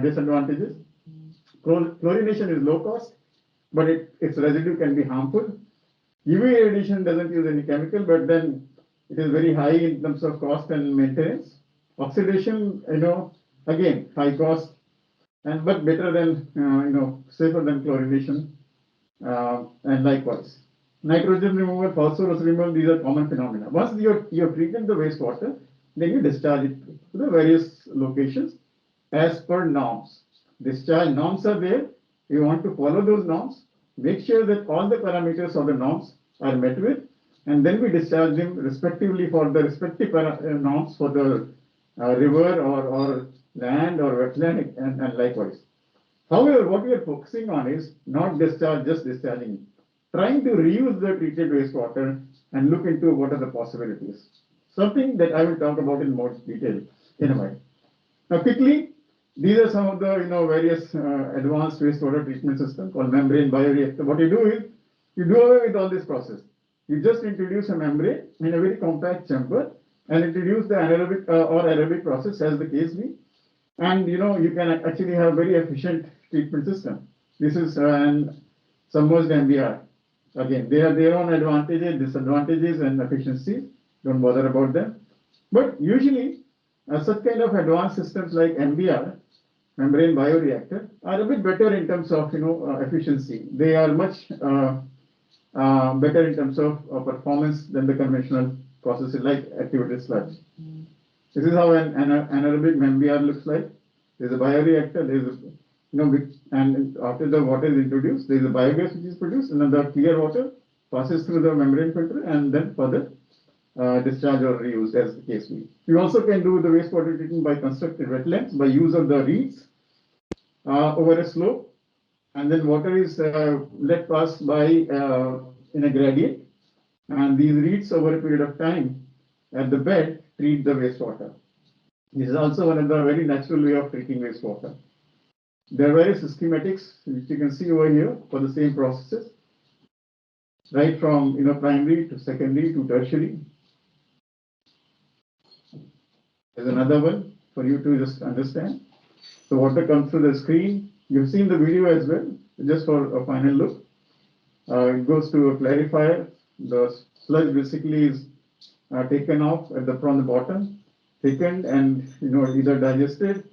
disadvantages. Chlorination is low cost, but its residue can be harmful. UV radiation doesn't use any chemical, but then it is very high in terms of cost and maintenance. Oxidation, again, high cost, but better than, safer than chlorination, and likewise. Nitrogen removal, phosphorus removal, these are common phenomena. Once you have treated the wastewater, then you discharge it to the various locations as per norms. Discharge norms are there. You want to follow those norms. Make sure that all the parameters of the norms are met with, and then we discharge them respectively for the respective norms for the river or land or wetland and likewise. However, what we are focusing on is not just discharging, trying to reuse the treated wastewater and look into what are the possibilities. Something that I will talk about in more detail in a while. Now, quickly, these are some of the various advanced wastewater treatment systems called membrane bioreactor. What you do is you do away with all this process. You just introduce a membrane in a very compact chamber and introduce the anaerobic or aerobic process as the case be, and you can actually have very efficient treatment system. This is an submerged MBR. Again, they have their own advantages, disadvantages, and efficiencies. Don't bother about them. But usually, such kind of advanced systems like MBR, membrane bioreactor, are a bit better in terms of efficiency. They are much better in terms of performance than the conventional processes like activated sludge. This is how an anaerobic MBR looks like. There's a bioreactor. There's and after the water is introduced, there is a biogas which is produced, and then the clear water passes through the membrane filter and then further discharge or reused as the case be. You also can do the wastewater treatment by constructed wetlands by use of the reeds over a slope, and then water is let pass by in a gradient, and these reeds over a period of time at the bed treat the wastewater. This is also one of the very natural way of treating wastewater. There are various schematics which you can see over here for the same processes, right from primary to secondary to tertiary. There's another one for you to just understand. So water comes through the screen. You've seen the video as well. Just for a final look, it goes to a clarifier. The sludge basically is taken off from the bottom, thickened, and either digested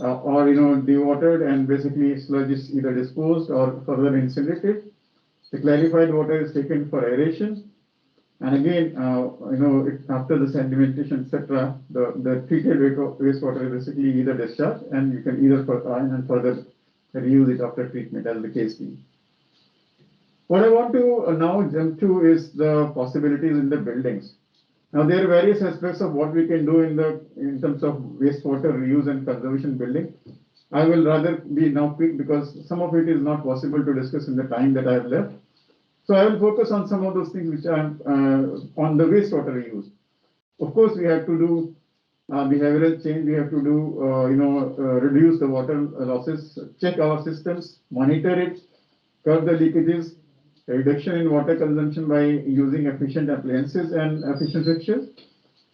or dewatered, and basically sludge is either disposed or further incinerated. The clarified water is taken for aeration, And again, after the sedimentation, etc., the treated wastewater is basically either discharged, and you can either further reuse it after treatment, as the case be. What I want to now jump to is the possibilities in the buildings. Now, there are various aspects of what we can do in terms of wastewater reuse and conservation building. I will rather be now quick because some of it is not possible to discuss in the time that I have left. So I will focus on some of those things which are on the wastewater reuse. Of course, we have to do behavioral change. We have to do, reduce the water losses, check our systems, monitor it, curb the leakages, reduction in water consumption by using efficient appliances and efficient fixtures,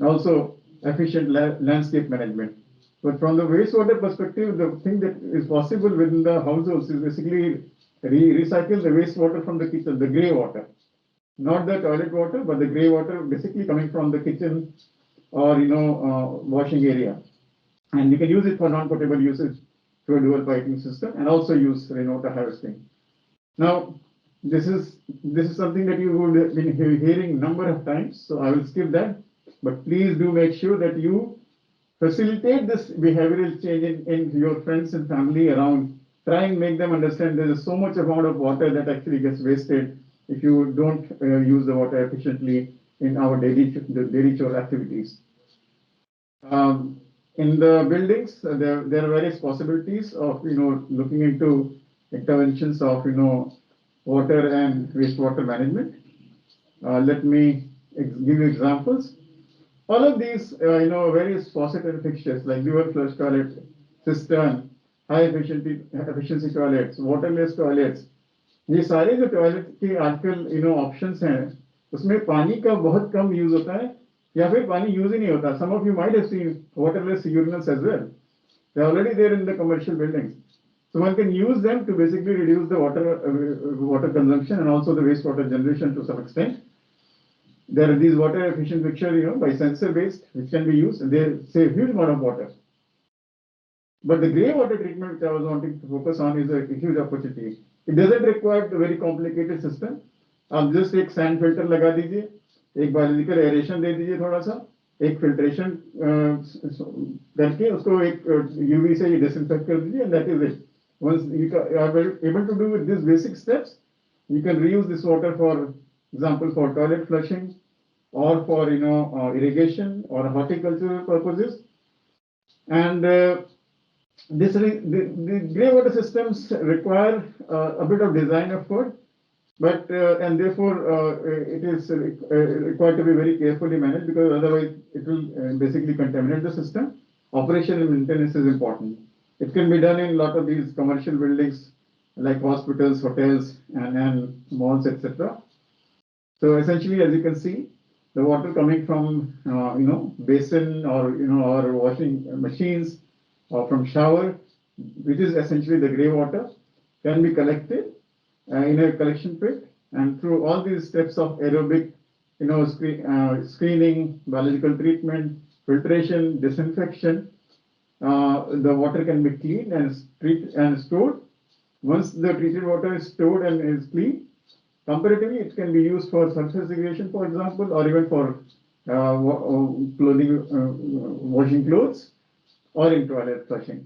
also efficient landscape management. But from the wastewater perspective, the thing that is possible within the households is basically recycle the wastewater from the kitchen, the grey water, not the toilet water, but the grey water basically coming from the kitchen or washing area, and you can use it for non-potable usage through a dual piping system, and also use rainwater harvesting. Now, this is something that you would have been hearing a number of times, so I will skip that. But please do make sure that you facilitate this behavioral change in your friends and family around. Try and make them understand there is so much amount of water that actually gets wasted if you don't use the water efficiently in our daily chore activities. In the buildings, there are various possibilities of looking into interventions of water and wastewater management. Let me give you examples. All of these, various faucet and fixtures like dual flush toilet, cistern, high efficiency toilets, waterless toilets, ये सारे जो toilet के आजकल options हैं उसमें पानी का बहुत कम यूज होता है या फिर पानी यूज ही नहीं होता. Some of you might have seen waterless urinals as well. They're already there in the commercial buildings. So one can use them to basically reduce the water consumption and also the wastewater generation to some extent. There are these water efficient fixtures, by sensor based, which can be used, and they save huge amount of water. But the grey water treatment, which I was wanting to focus on, is a huge opportunity. It doesn't require a very complicated system. आप just एक sand filter लगा दीजिए, एक biological aeration दे दीजिए थोड़ा सा, एक filtration करके उसको एक UV से disinfect कर दीजिए, and that is it. Once you are able to do with these basic steps, you can reuse this water, for example, for toilet flushing, or for irrigation or horticultural purposes. And the grey water systems require a bit of design effort, but and therefore it is required to be very carefully managed, because otherwise it will basically contaminate the system. Operation and maintenance is important. It can be done in a lot of these commercial buildings like hospitals, hotels, and malls, etc. So essentially, as you can see, the water coming from basin or or washing machines or from shower, which is essentially the grey water, can be collected in a collection pit, and through all these steps of aerobic, screening, biological treatment, filtration, disinfection, the water can be cleaned and stored. Once the treated water is stored and is clean, comparatively, it can be used for surface irrigation, for example, or even for washing clothes, or in toilet flushing.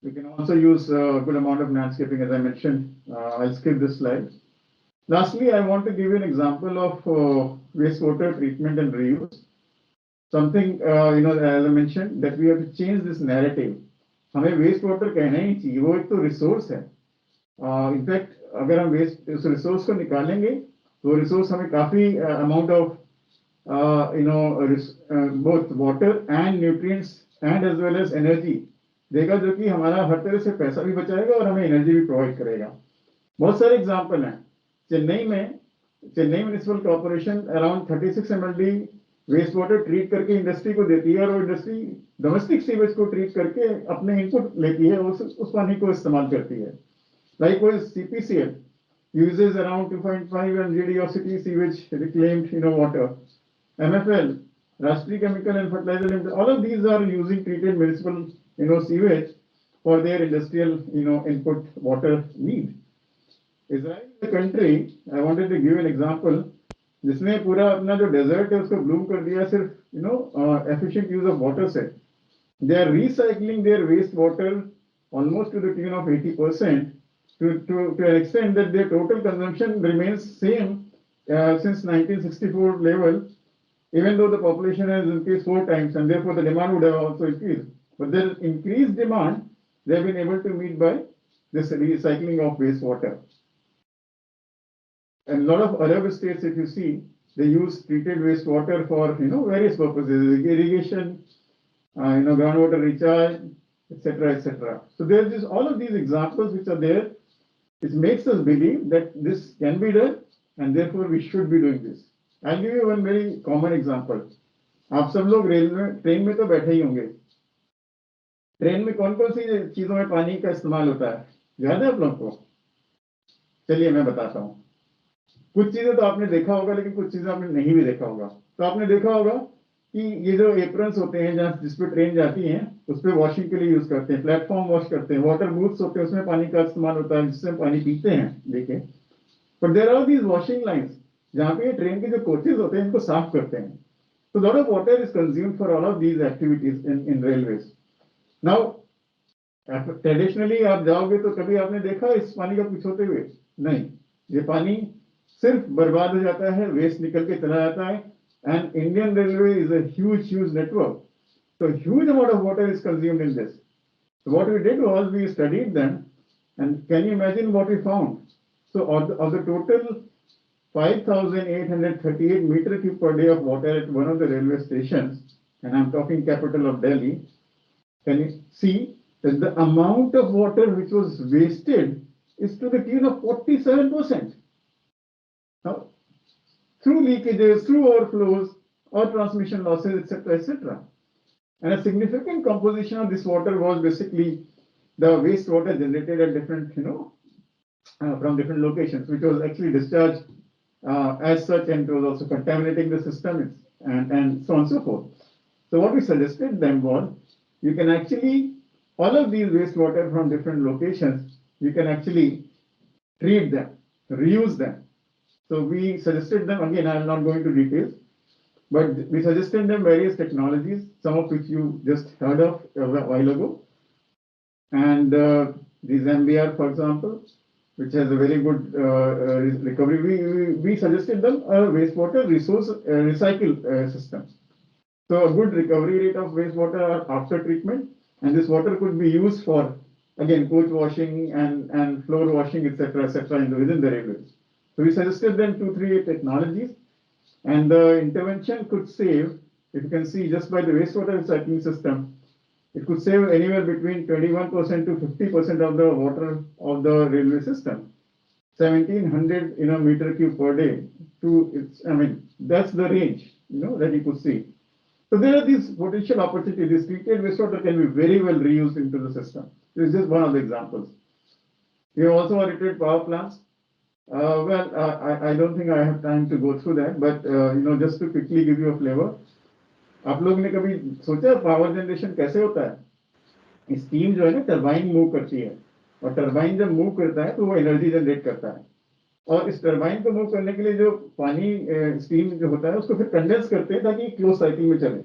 We can also use a good amount of landscaping, as I mentioned. I'll skip this slide. Lastly, I want to give you an example of wastewater treatment and reuse. Something, as I mentioned, that we have to change this narrative. हमें waste water कहना ही चाहिए, वो एक तो resource है. In fact, अगर हम उस resource को निकालेंगे, तो resource हमें काफी amount of both water and nutrients and as well as energy देगा, जो कि हमारा हर तरह से पैसा भी बचाएगा और हमें एनर्जी भी प्रोवाइड करेगा. बहुत सारे एग्जांपल हैं. Chennai municipal corporation around 36 MLD waste water treat करके इंडस्ट्री को देती है, और वो इंडस्ट्री डोमेस्टिक सीवेज को ट्रीट करके अपने इनपुट लेती है, उस पानी को इस्तेमाल करती है. Likewise, CPCL uses around 2.5 MGD of city sewage reclaimed water. MFL, Rashtriya Chemical and Fertilizer Limited, all of these are using treated municipal sewage for their industrial input water need. Israel is a country, I wanted to give an example, जिसने पूरा अपना जो desert है उसको Bloom कर दिया सिर्फ efficient use of water से. They are recycling their wastewater almost to the tune of 80% to an extent that their total consumption remains same since 1964 level, even though the population has increased 4 times and therefore the demand would have also increased. But their increased demand, they have been able to meet by this recycling of wastewater. And a lot of Arab states, if you see, they use treated wastewater for various purposes, irrigation, groundwater recharge, etc., etc. So there's just all of these examples which are there, which makes us believe that this can be done, and therefore we should be doing this. I'll give you one very common example. आप सब लोग train में तो बैठे ही होंगे. Train में कौन कौन सी चीजों में पानी का इस्तेमाल होता है, याद है आप लोग को? चलिए मैं बताता हूँ. कुछ चीजें तो आपने देखा होगा, लेकिन कुछ चीजें आपने नहीं भी देखा होगा. तो आपने देखा होगा कि ये जो एप्रन्स होते हैं जहाँ जिस पे ट्रेन जाती हैं, उस पे वॉशिंग के लिए यूज करते हैं, प्लेटफॉर्म वॉश करते हैं, वाटर बूथ्स होते हैं, उसमें पानी का इस्तेमाल होता है जिससे हम पानी पीते हैं. देखिए, but there are these washing lines जहाँ पे ट्रेन के जो कोचेज होते हैं इनको साफ करते हैं. तो lot of water is consumed for all of these activities in railways. Now traditionally आप जाओगे तो कभी आपने देखा इस पानी का कुछ होते हुए? नहीं. ये पानी सिर्फ बर्बाद हो जाता है, वेस्ट निकल के चला जाता है. And Indian Railway is a huge network. So huge amount of water is consumed in this. So what we did was we studied them, and can you imagine what we found? So of the total 5,838 meter cube per day of water at one of the railway stations, and I'm talking capital of Delhi, can you see that the amount of water which was wasted is to the tune of 47%. Now, through leakages, through overflows, or transmission losses, etc., etc. And a significant composition of this water was basically the wastewater generated at different, from different locations, which was actually discharged as such, and it was also contaminating the system, and so on and so forth. So what we suggested then was, you can actually, all of these wastewater from different locations, you can actually treat them, reuse them. So we suggested them, again, I am not going to details, but we suggested them various technologies, some of which you just heard of a while ago. And these MBR, for example, which has a very good recovery, we suggested them a wastewater resource recycle system. So a good recovery rate of wastewater after treatment, and this water could be used for, again, coach washing and floor washing, etc., etc., within the railways. So we suggested them 2-3 technologies, and the intervention could save, if you can see just by the wastewater recycling system, it could save anywhere between 21% to 50% of the water of the railway system. 1,700 meter cube per day. That's the range that you could see. So there are these potential opportunities. This treated wastewater can be very well reused into the system. This is just one of the examples. We have also audited power plants. I don't think I have time to go through that, but just to quickly give you a flavor, आप लोग ने कभी सोचा power generation कैसे होता है? Steam जो है ना, टरबाइन मूव करती है, और टरबाइन जब मूव करता है तो वो एनर्जी जनरेट करता है, और इस टरबाइन को मूव करने के लिए जो पानी स्टीम जो होता है उसको फिर कंडेंस करते हैं ताकि क्लोज साइकिल में चले.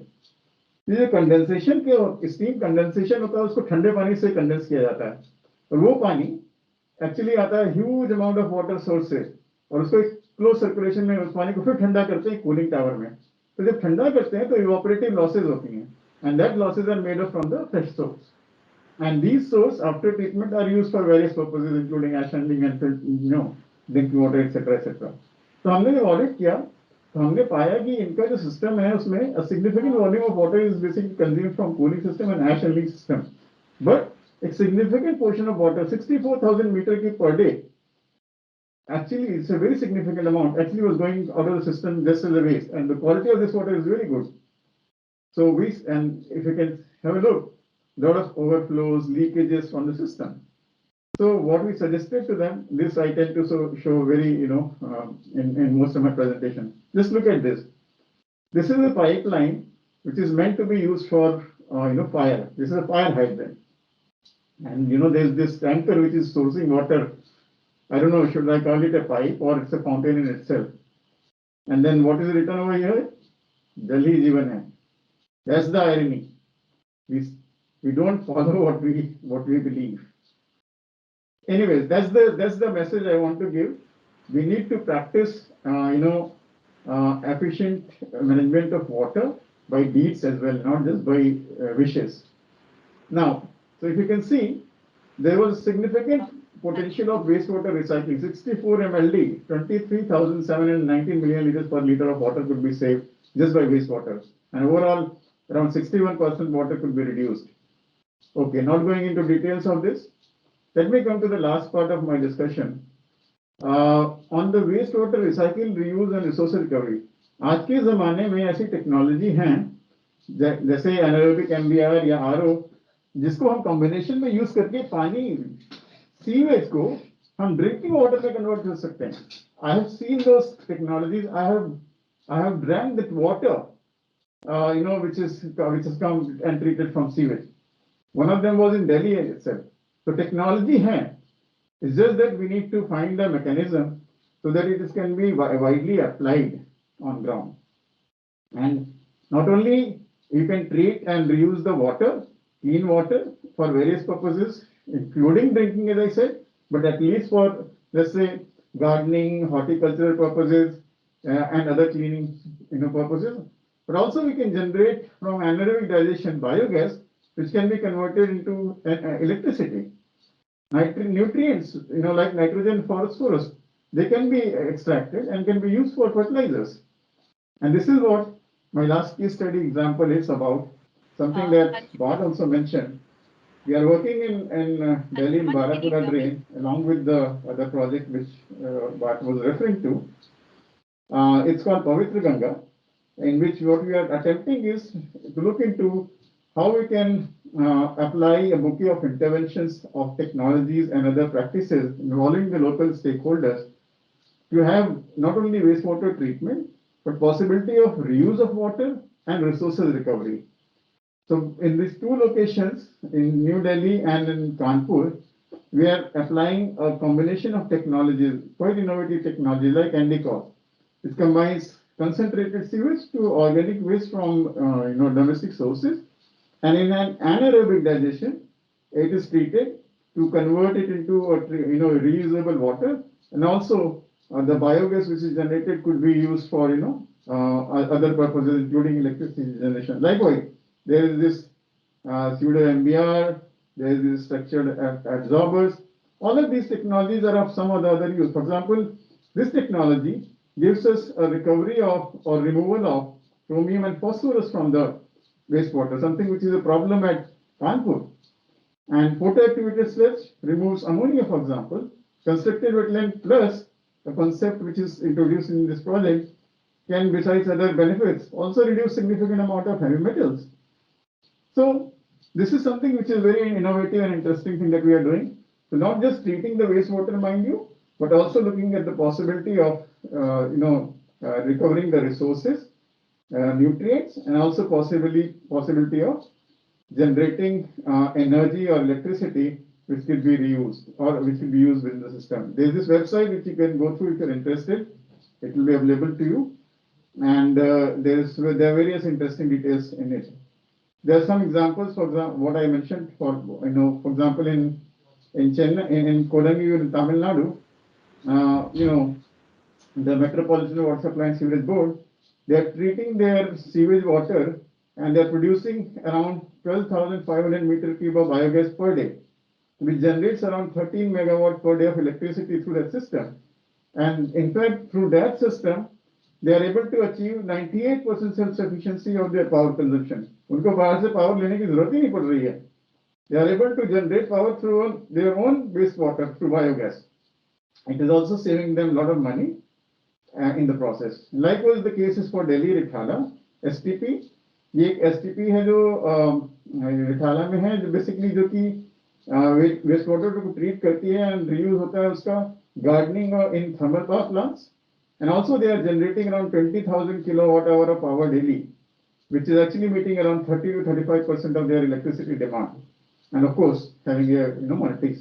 ये कंडेंसेशन के स्टीम कंडेंसेशन होता है, उसको ठंडे पानी से कंडेंस किया जाता है, और वो पानी एक्चुअली आता है huge amount of water source से, और उसको एक क्लोज सर्कुलेशन में उस पानी को फिर ठंडा करते हैं कूलिंग टावर में. तो जब ठंडा करते हैं तो इवोपरेटिव लॉसेज होती हैं, and that losses are made up from the fresh source, and these source after treatment are used for various purposes including ash handling and drinking water etcetera etcetera. तो हमने जब ऑडिट किया तो हमने पाया कि इनका जो सिस्टम है उसमें a significant volume of water is basically consumed from cooling system and ash handling system, but a significant portion of water, 64,000 meter cube per day, actually it's a very significant amount, actually was going out of the system just as a waste, and the quality of this water is really good. So and if you can have a look, a lot of overflows, leakages from the system. So what we suggested to them, this I tend to show very, in most of my presentation. Just look at this. This is a pipeline which is meant to be used for, fire. This is a fire hydrant. And, there's this tanker which is sourcing water I don't know, should I call it a pipe or it's a fountain in itself? And then what is written over here? Delhi Jivan Hai. That's the irony. We don't follow what we believe. Anyways, that's the message I want to give. We need to practice, efficient management of water by deeds as well, not just by wishes. Now, so if you can see, there was significant potential of wastewater recycling. 64 MLD, 23,719 million liters per liter of water could be saved just by wastewater. And overall, around 61% water could be reduced. Okay, not going into details of this. Let me come to the last part of my discussion. On the wastewater recycle, reuse and resource recovery. आज के ज़माने में ऐसी technology हैं जैसे anaerobic MBR या RO जिसको हम कॉम्बिनेशन में यूज करके पानी सीवेज को हम ड्रिंकिंग वाटर में कन्वर्ट कर सकते हैं. I have seen those technologies. I have drank that water, which has come and treated from sewage. One of them was in Delhi itself. So technology hai. It's just that we need to find a mechanism so that it can be widely applied on ground. And not only you can treat and reuse the water, clean water for various purposes, including drinking, as I said, but at least for, let's say, gardening, horticultural purposes, and other cleaning purposes. But also we can generate from anaerobic digestion biogas, which can be converted into electricity. Nutrients, like nitrogen, phosphorus, they can be extracted and can be used for fertilizers. And this is what my last case study example is about, something that Bart also mentioned. We are working in Delhi in Barapura drain along with the other project which Bart was referring to. It's called Pavitra Ganga, in which what we are attempting is to look into how we can apply a bouquet of interventions of technologies and other practices involving the local stakeholders to have not only wastewater treatment, but possibility of reuse of water and resources recovery. So in these two locations, in New Delhi and in Kanpur, we are applying a combination of technologies, quite innovative technologies like Endicott. It combines concentrated sewage to organic waste from domestic sources, and in an anaerobic digestion, it is treated to convert it into a reusable water, and also the biogas which is generated could be used for other purposes, including electricity generation. Likewise, there is this pseudo MBR, there is this structured absorbers. All of these technologies are of some or the other use. For example, this technology gives us a recovery of or removal of chromium and phosphorus from the wastewater, something which is a problem at Kanpur. And photoactivated sludge removes ammonia, for example. Constructed wetland plus, a concept which is introduced in this project, can, besides other benefits, also reduce significant amount of heavy metals. So this is something which is very innovative and interesting thing that we are doing. So not just treating the wastewater, mind you, but also looking at the possibility of recovering the resources, nutrients, and also possibility of generating energy or electricity which could be reused or which could be used within the system. There is this website which you can go through if you're interested. It will be available to you, and there are various interesting details in it. There are some examples, for example, what I mentioned. For example, in Chennai, in Kodangu, in Tamil Nadu, the Metropolitan Water Supply and Sewerage Board, they are treating their sewage water and they are producing around 12,500 meter cube of biogas per day, which generates around 13 megawatt per day of electricity through that system. And in fact, through that system, they are able to achieve 98% self-sufficiency of their power consumption. उनको बाहर से power लेने की जरूरत ही नहीं पड़ रही है. They are able to generate power through their own wastewater through biogas. It is also saving them a lot of money in the process. Likewise, the case is for Delhi Rithala STP. ये एक STP है जो रिठाला में है, जो basically जो कि waste water को ट्रीट करती है and reuse होता है उसका gardening in thermal power plants, and also they are generating around 20,000 kilowatt hour of power daily, which is actually meeting around 30 to 35% of their electricity demand, and of course having a monetary.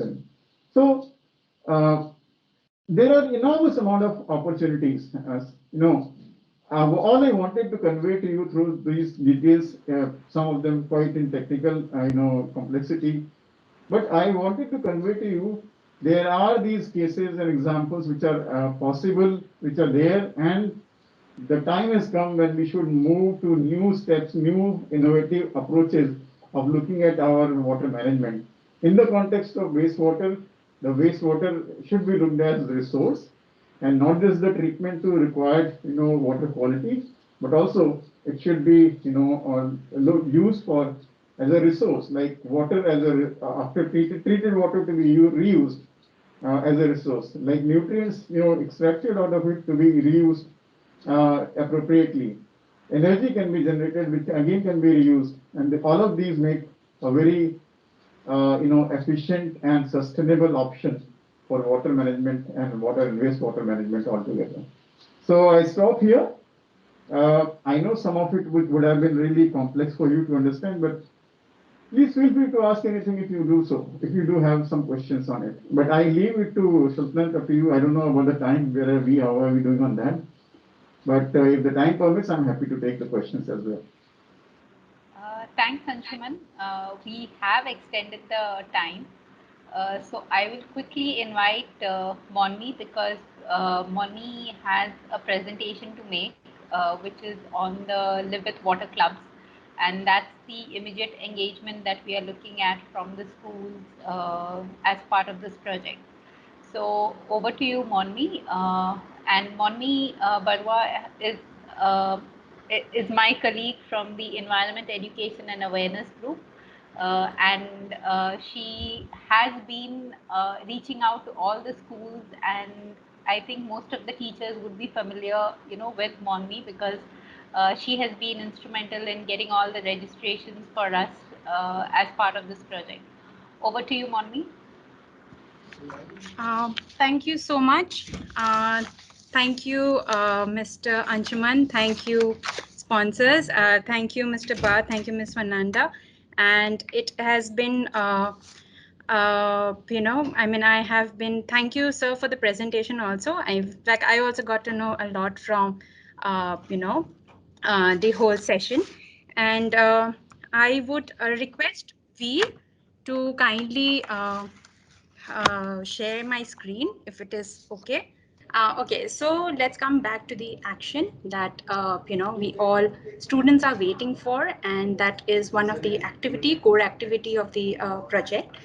So there are enormous amount of opportunities. All I wanted to convey to you through these details, some of them quite in technical, complexity, but I wanted to convey to you there are these cases and examples which are possible, which are there, and the time has come when we should move to new steps, new innovative approaches of looking at our water management. In the context of wastewater, the wastewater should be looked at as a resource and not just the treatment to required, water quality, but also it should be, used for as a resource, like water as a after treated water to be reused as a resource, like nutrients, extracted out of it to be reused appropriately. Energy can be generated, which again can be reused, and all of these make a very efficient and sustainable option for water management and water and wastewater management altogether. So I stop here. I know some of it would have been really complex for you to understand, but please feel free to ask anything if you do so, if you do have some questions on it. But I leave it to Sultan, up to you. I don't know about the time, how are we doing on that? But if the time permits, I'm happy to take the questions as well. Thanks, Anshuman. We have extended the time. So I will quickly invite Monmi, because Monmi has a presentation to make, which is on the Live with Water clubs. And that's the immediate engagement that we are looking at from the schools as part of this project. So over to you, Monmi. And Monmi Barwa is my colleague from the Environment Education and Awareness Group. And she has been reaching out to all the schools, and I think most of the teachers would be familiar, with Monmi, because she has been instrumental in getting all the registrations for us as part of this project. Over to you, Monmi. Thank you so much. Thank you, Mr. Anshuman. Thank you, sponsors. Thank you, Mr. Ba. Thank you, Ms. Fernanda. And it has been, thank you, sir, for the presentation also. I also got to know a lot from, the whole session. And I would request V to kindly share my screen if it is okay. Okay, so let's come back to the action that we all students are waiting for, and that is one of the core activity of the project.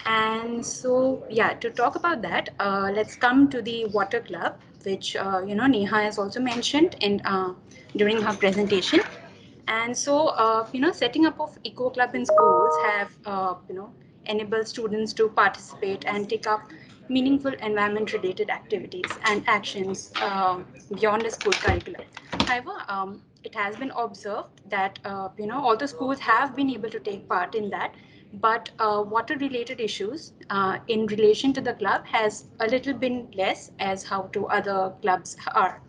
And so, yeah, to talk about that, let's come to the water club, which Neha has also mentioned in during her presentation. And so, setting up of eco club in schools have enable students to participate and take up meaningful environment related activities and actions beyond the school curriculum. However, it has been observed that all the schools have been able to take part in that, but water related issues in relation to the club has a little bit less as how to other clubs are.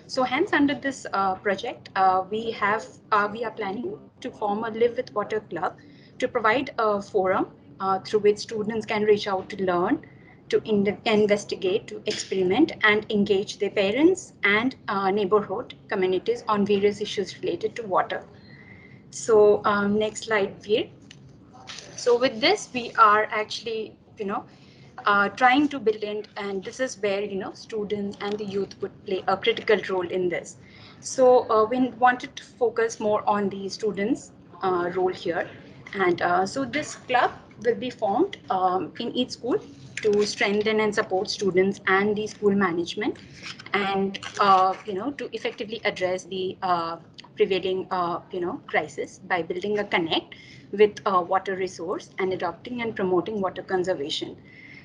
So hence, under this project, we are planning to form a Live with Water club to provide a forum through which students can reach out to learn, to investigate, to experiment, and engage their parents and neighborhood communities on various issues related to water. So next slide, Veer. So with this, we are actually, trying to build in, and this is where, students and the youth would play a critical role in this. So we wanted to focus more on the students' role here. And so this club will be formed in each school to strengthen and support students and the school management, and to effectively address the prevailing crisis by building a connect with water resource and adopting and promoting water conservation.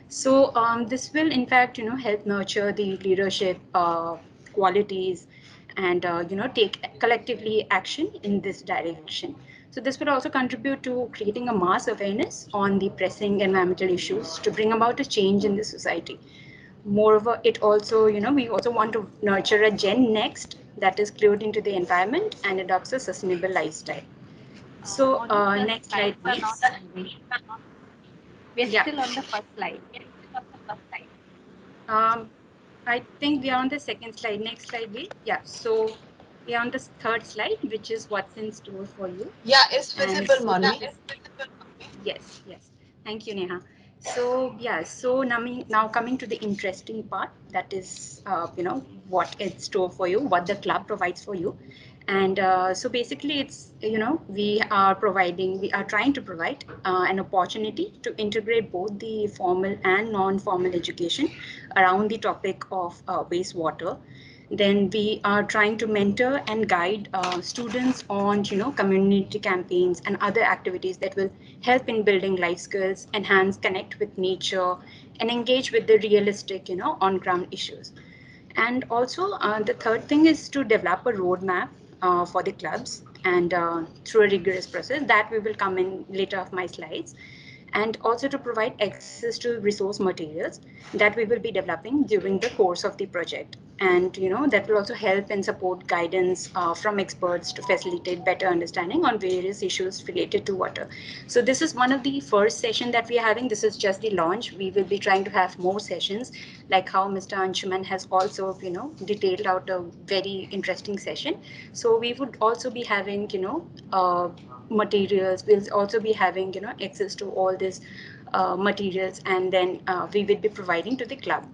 So this will in fact help nurture the leadership qualities and take collectively action in this direction. So this will also contribute to creating a mass awareness on the pressing environmental issues to bring about a change in the society. Moreover, it also, we also want to nurture a Gen Next that is glued into the environment and adopts a sustainable lifestyle. So next slide, please. We're still on the first slide. I think we are on the second slide. Next slide, please. Yeah. So we are on the third slide, which is what's in store for you. Yeah, it's visible, So Manu. yes, yes. Thank you, Neha. So yeah, so now coming to the interesting part, that is, what it's store for you, what the club provides for you. And so basically it's, we are trying to provide an opportunity to integrate both the formal and non-formal education around the topic of wastewater. Then we are trying to mentor and guide students on, community campaigns and other activities that will help in building life skills, enhance connect with nature, and engage with the realistic, on ground issues. And also the third thing is to develop a roadmap for the clubs, and through a rigorous process that we will come in later of my slides, and also to provide access to resource materials that we will be developing during the course of the project. And that will also help and support guidance from experts to facilitate better understanding on various issues related to water. So this is one of the first session that we are having. This is just the launch. We will be trying to have more sessions, like how Mr. Anshuman has also detailed out a very interesting session. So we would also be having materials. We'll also be having access to all these materials, and then we will be providing to the club,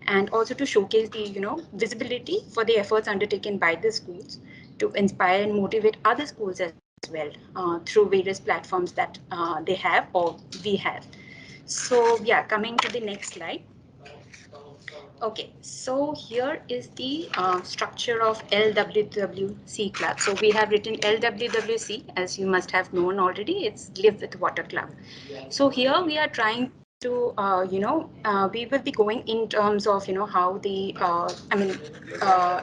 and also to showcase the visibility for the efforts undertaken by the schools to inspire and motivate other schools as well through various platforms that they have or we have. So yeah, coming to the next slide. Okay, so here is the structure of LWWC club. So we have written LWWC, as you must have known already. It's Live with Water Club. So here we are trying to, we will be going in terms of, how the,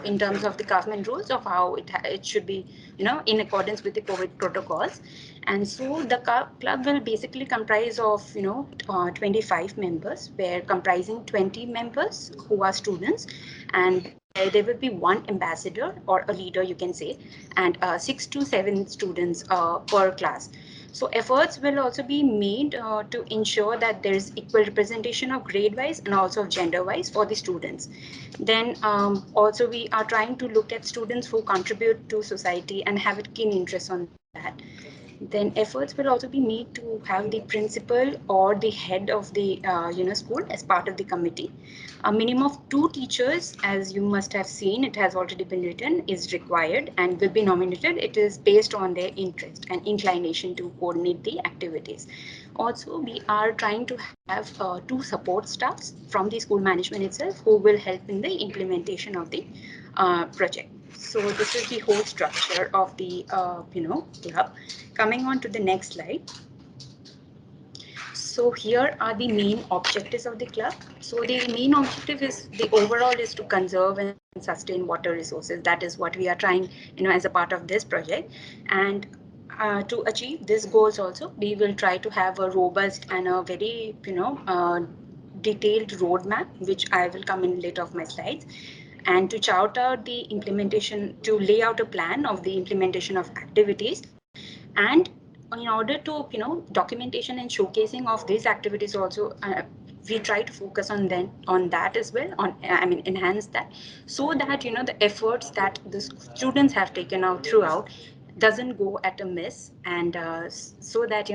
in terms of the government rules of how it should be, in accordance with the COVID protocols. And so the club will basically comprise of 25 members, where comprising 20 members who are students, and there will be one ambassador or a leader, you can say, and 6 to 7 students per class. So efforts will also be made to ensure that there is equal representation of grade wise and also of gender wise for the students. Then also we are trying to look at students who contribute to society and have a keen interest on that. Then efforts will also be made to have the principal or the head of the school as part of the committee. A minimum of 2 teachers, as you must have seen, it has already been written, is required and will be nominated. It is based on their interest and inclination to coordinate the activities. Also, we are trying to have 2 support staffs from the school management itself who will help in the implementation of the project. So this is the whole structure of the club. Coming on to the next slide. So here are the main objectives of the club. So the main objective is the overall is to conserve and sustain water resources. That is what we are trying, as a part of this project. And to achieve these goals also, we will try to have a robust and a very, detailed roadmap, which I will come in later of my slides, and to chart out the implementation, to lay out a plan of the implementation of activities. And in order to, documentation and showcasing of these activities also, we try to focus on that as well, enhance that, so that the efforts that the students have taken out throughout doesn't go at a miss, and so that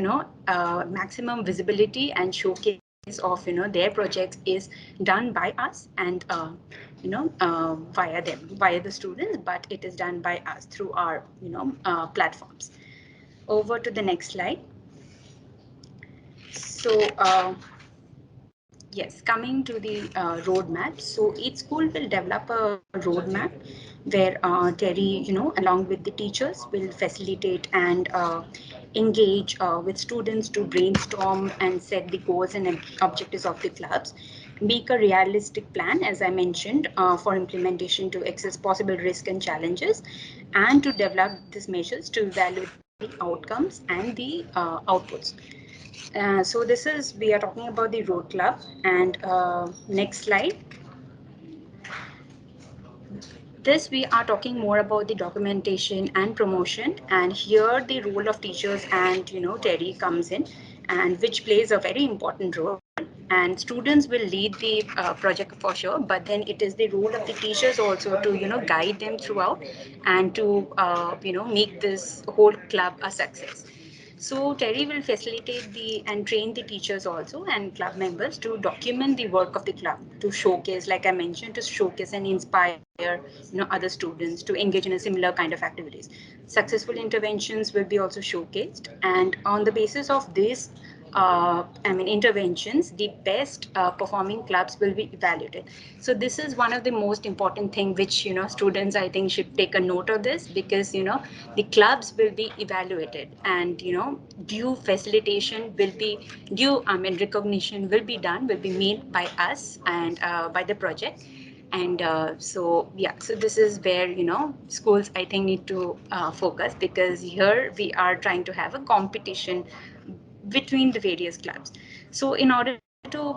maximum visibility and showcase of their projects is done by us, and via the students, but it is done by us through our platforms. Over to the next slide. So yes, coming to the roadmap. So each school will develop a roadmap where Terry, along with the teachers, will facilitate and engage with students to brainstorm and set the goals and objectives of the clubs, make a realistic plan, as I mentioned, for implementation to assess possible risk and challenges, and to develop these measures to evaluate the outcomes and the outputs. So this is, we are talking about the road club, and next slide. This we are talking more about the documentation and promotion, and here the role of teachers and Terry comes in, and which plays a very important role. and students will lead the project for sure, but then it is the role of the teachers also to guide them throughout and to make this whole club a success. So Terry will facilitate and train the teachers also and club members to document the work of the club, to showcase, like I mentioned, to showcase and inspire other students to engage in a similar kind of activities. Successful interventions will be also showcased, and on the basis of this interventions, the best performing clubs will be evaluated. So this is one of the most important thing which students I think should take a note of this, because the clubs will be evaluated, and due facilitation will be due recognition will be done, will be made by us and by the project. And so yeah, so this is where schools I think need to focus, because here we are trying to have a competition between the various clubs. So in order to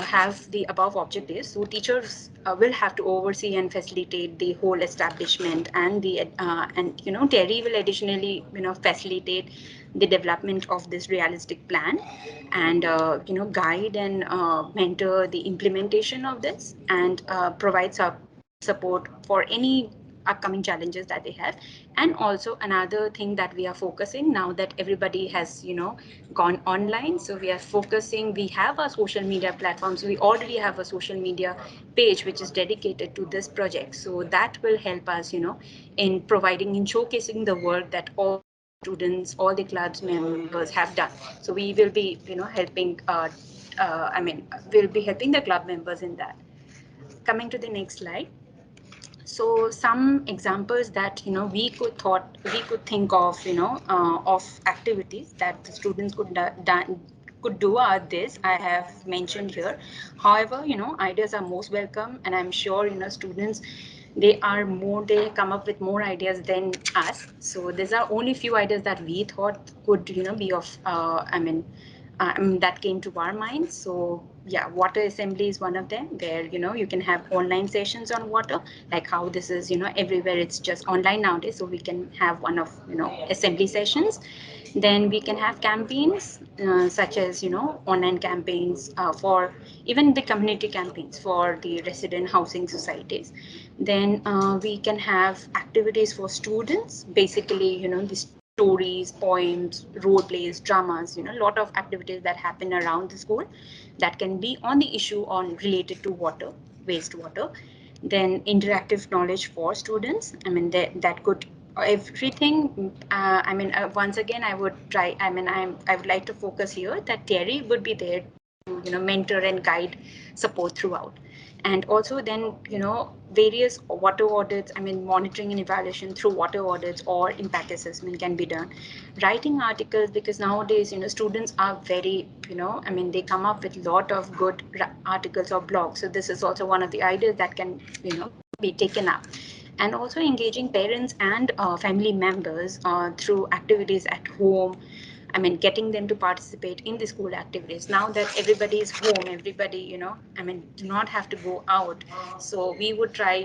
have the above objectives, so teachers will have to oversee and facilitate the whole establishment, and the and Terry will additionally facilitate the development of this realistic plan, and guide and mentor the implementation of this, and provide support for any upcoming challenges that they have. And also another thing that we are focusing now that everybody has gone online, so we are focusing, we have our social media platforms, we already have a social media page which is dedicated to this project, so that will help us in providing, in showcasing the work that all students, all the clubs members have done. So we will be helping we'll be helping the club members in that. Coming to the next slide. So some examples that we could think of activities that the students could do are this I have mentioned here. However, ideas are most welcome, and I'm sure students, they come up with more ideas than us. So these are only few ideas that we thought could be of that came to our minds. So yeah, water assembly is one of them, where you can have online sessions on water, like how this is everywhere, it's just online nowadays, so we can have one of assembly sessions. Then we can have campaigns such as online campaigns for even the community campaigns for the resident housing societies. Then we can have activities for students, basically the stories, poems, role plays, dramas, a lot of activities that happen around the school that can be on the issue on related to water, wastewater. Then interactive knowledge for students. That could everything. Once again, I would try. I would like to focus here that Terry would be there to mentor and guide, support throughout. And also then various water audits, monitoring and evaluation through water audits or impact assessment can be done. Writing articles, because nowadays students are very they come up with a lot of good articles or blogs, so this is also one of the ideas that can be taken up. And also engaging parents and family members through activities at home. Getting them to participate in the school activities. Now that everybody is home, everybody, do not have to go out. So we would try,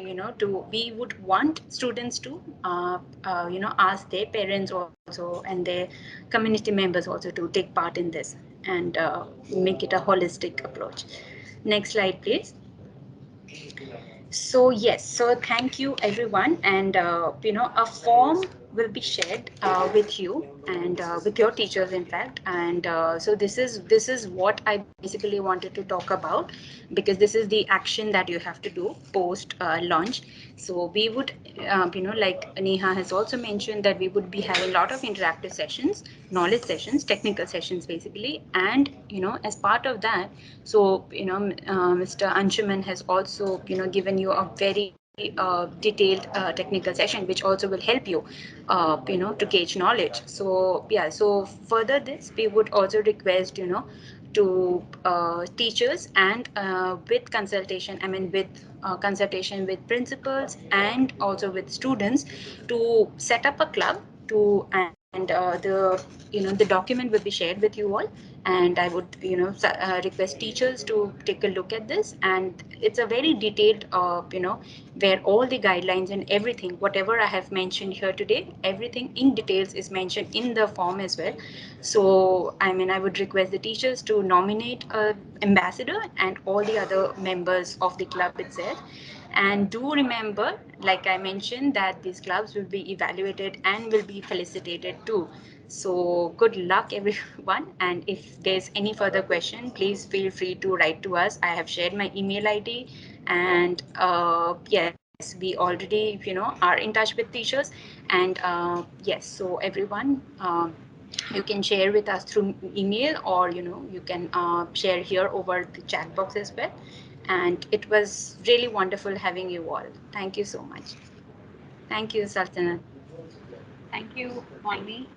we would want students to, ask their parents also and their community members also to take part in this, and make it a holistic approach. Next slide, please. So yes, so thank you everyone, and a form will be shared with you and with your teachers, in fact. And so this is what I basically wanted to talk about, because this is the action that you have to do post launch. So we would, like Neha has also mentioned, that we would be having a lot of interactive sessions, knowledge sessions, technical sessions basically, and as part of that, so Mr. Anshuman has also given you a very detailed technical session, which also will help you to gauge knowledge. So yeah, so further this we would also request to teachers, and with consultation, with consultation with principals and also with students, to set up a club to and the document will be shared with you all, and I would request teachers to take a look at this. And it's a very detailed where all the guidelines and everything, whatever I have mentioned here today, everything in details is mentioned in the form as well. So I would request the teachers to nominate a ambassador and all the other members of the club itself. And do remember, like I mentioned, that these clubs will be evaluated and will be felicitated too. So good luck, everyone. And if there's any further question, please feel free to write to us. I have shared my email ID, and yes, we already are in touch with teachers. And yes, so everyone. You can share with us through email, or you can share here over the chat box as well. And it was really wonderful having you all. Thank you so much. Thank you, Sultanat. Thank you, Molly.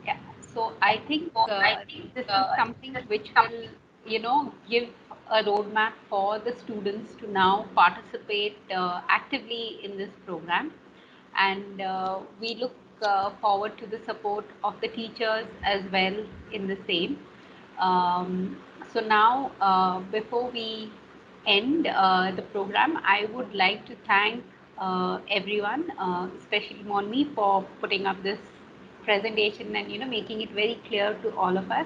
Yeah, so I think this is something which will, give a roadmap for the students to now participate actively in this program. And we look forward to the support of the teachers as well in the same. So now, before we end the program, I would like to thank everyone, especially Monmi, for putting up this presentation and making it very clear to all of us.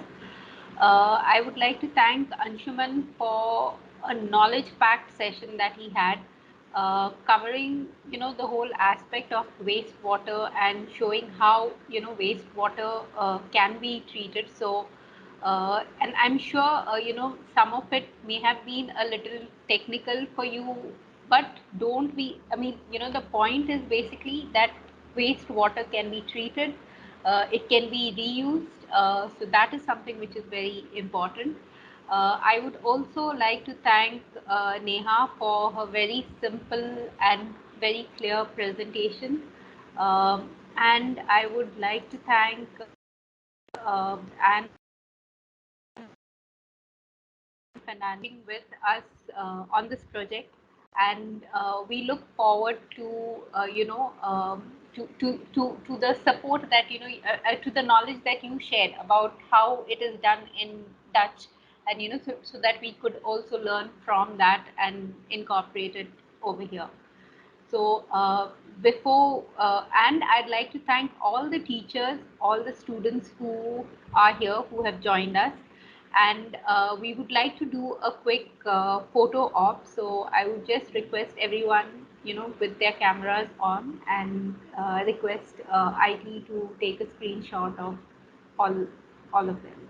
I would like to thank Anshuman for a knowledge-packed session that he had, covering the whole aspect of wastewater and showing how wastewater can be treated. So and I'm sure some of it may have been a little technical for you, but don't be, I mean, the point is basically that wastewater can be treated, it can be reused, so that is something which is very important. I would also like to thank Neha for her very simple and very clear presentation. And I would like to thank and Fernanding with us on this project, and we look forward to to the support that to the knowledge that you shared about how it is done in Dutch, and so that we could also learn from that and incorporate it over here. So and I'd like to thank all the teachers, all the students who are here, who have joined us. And we would like to do a quick photo op. So I would just request everyone, with their cameras on, and request IT to take a screenshot of all of them.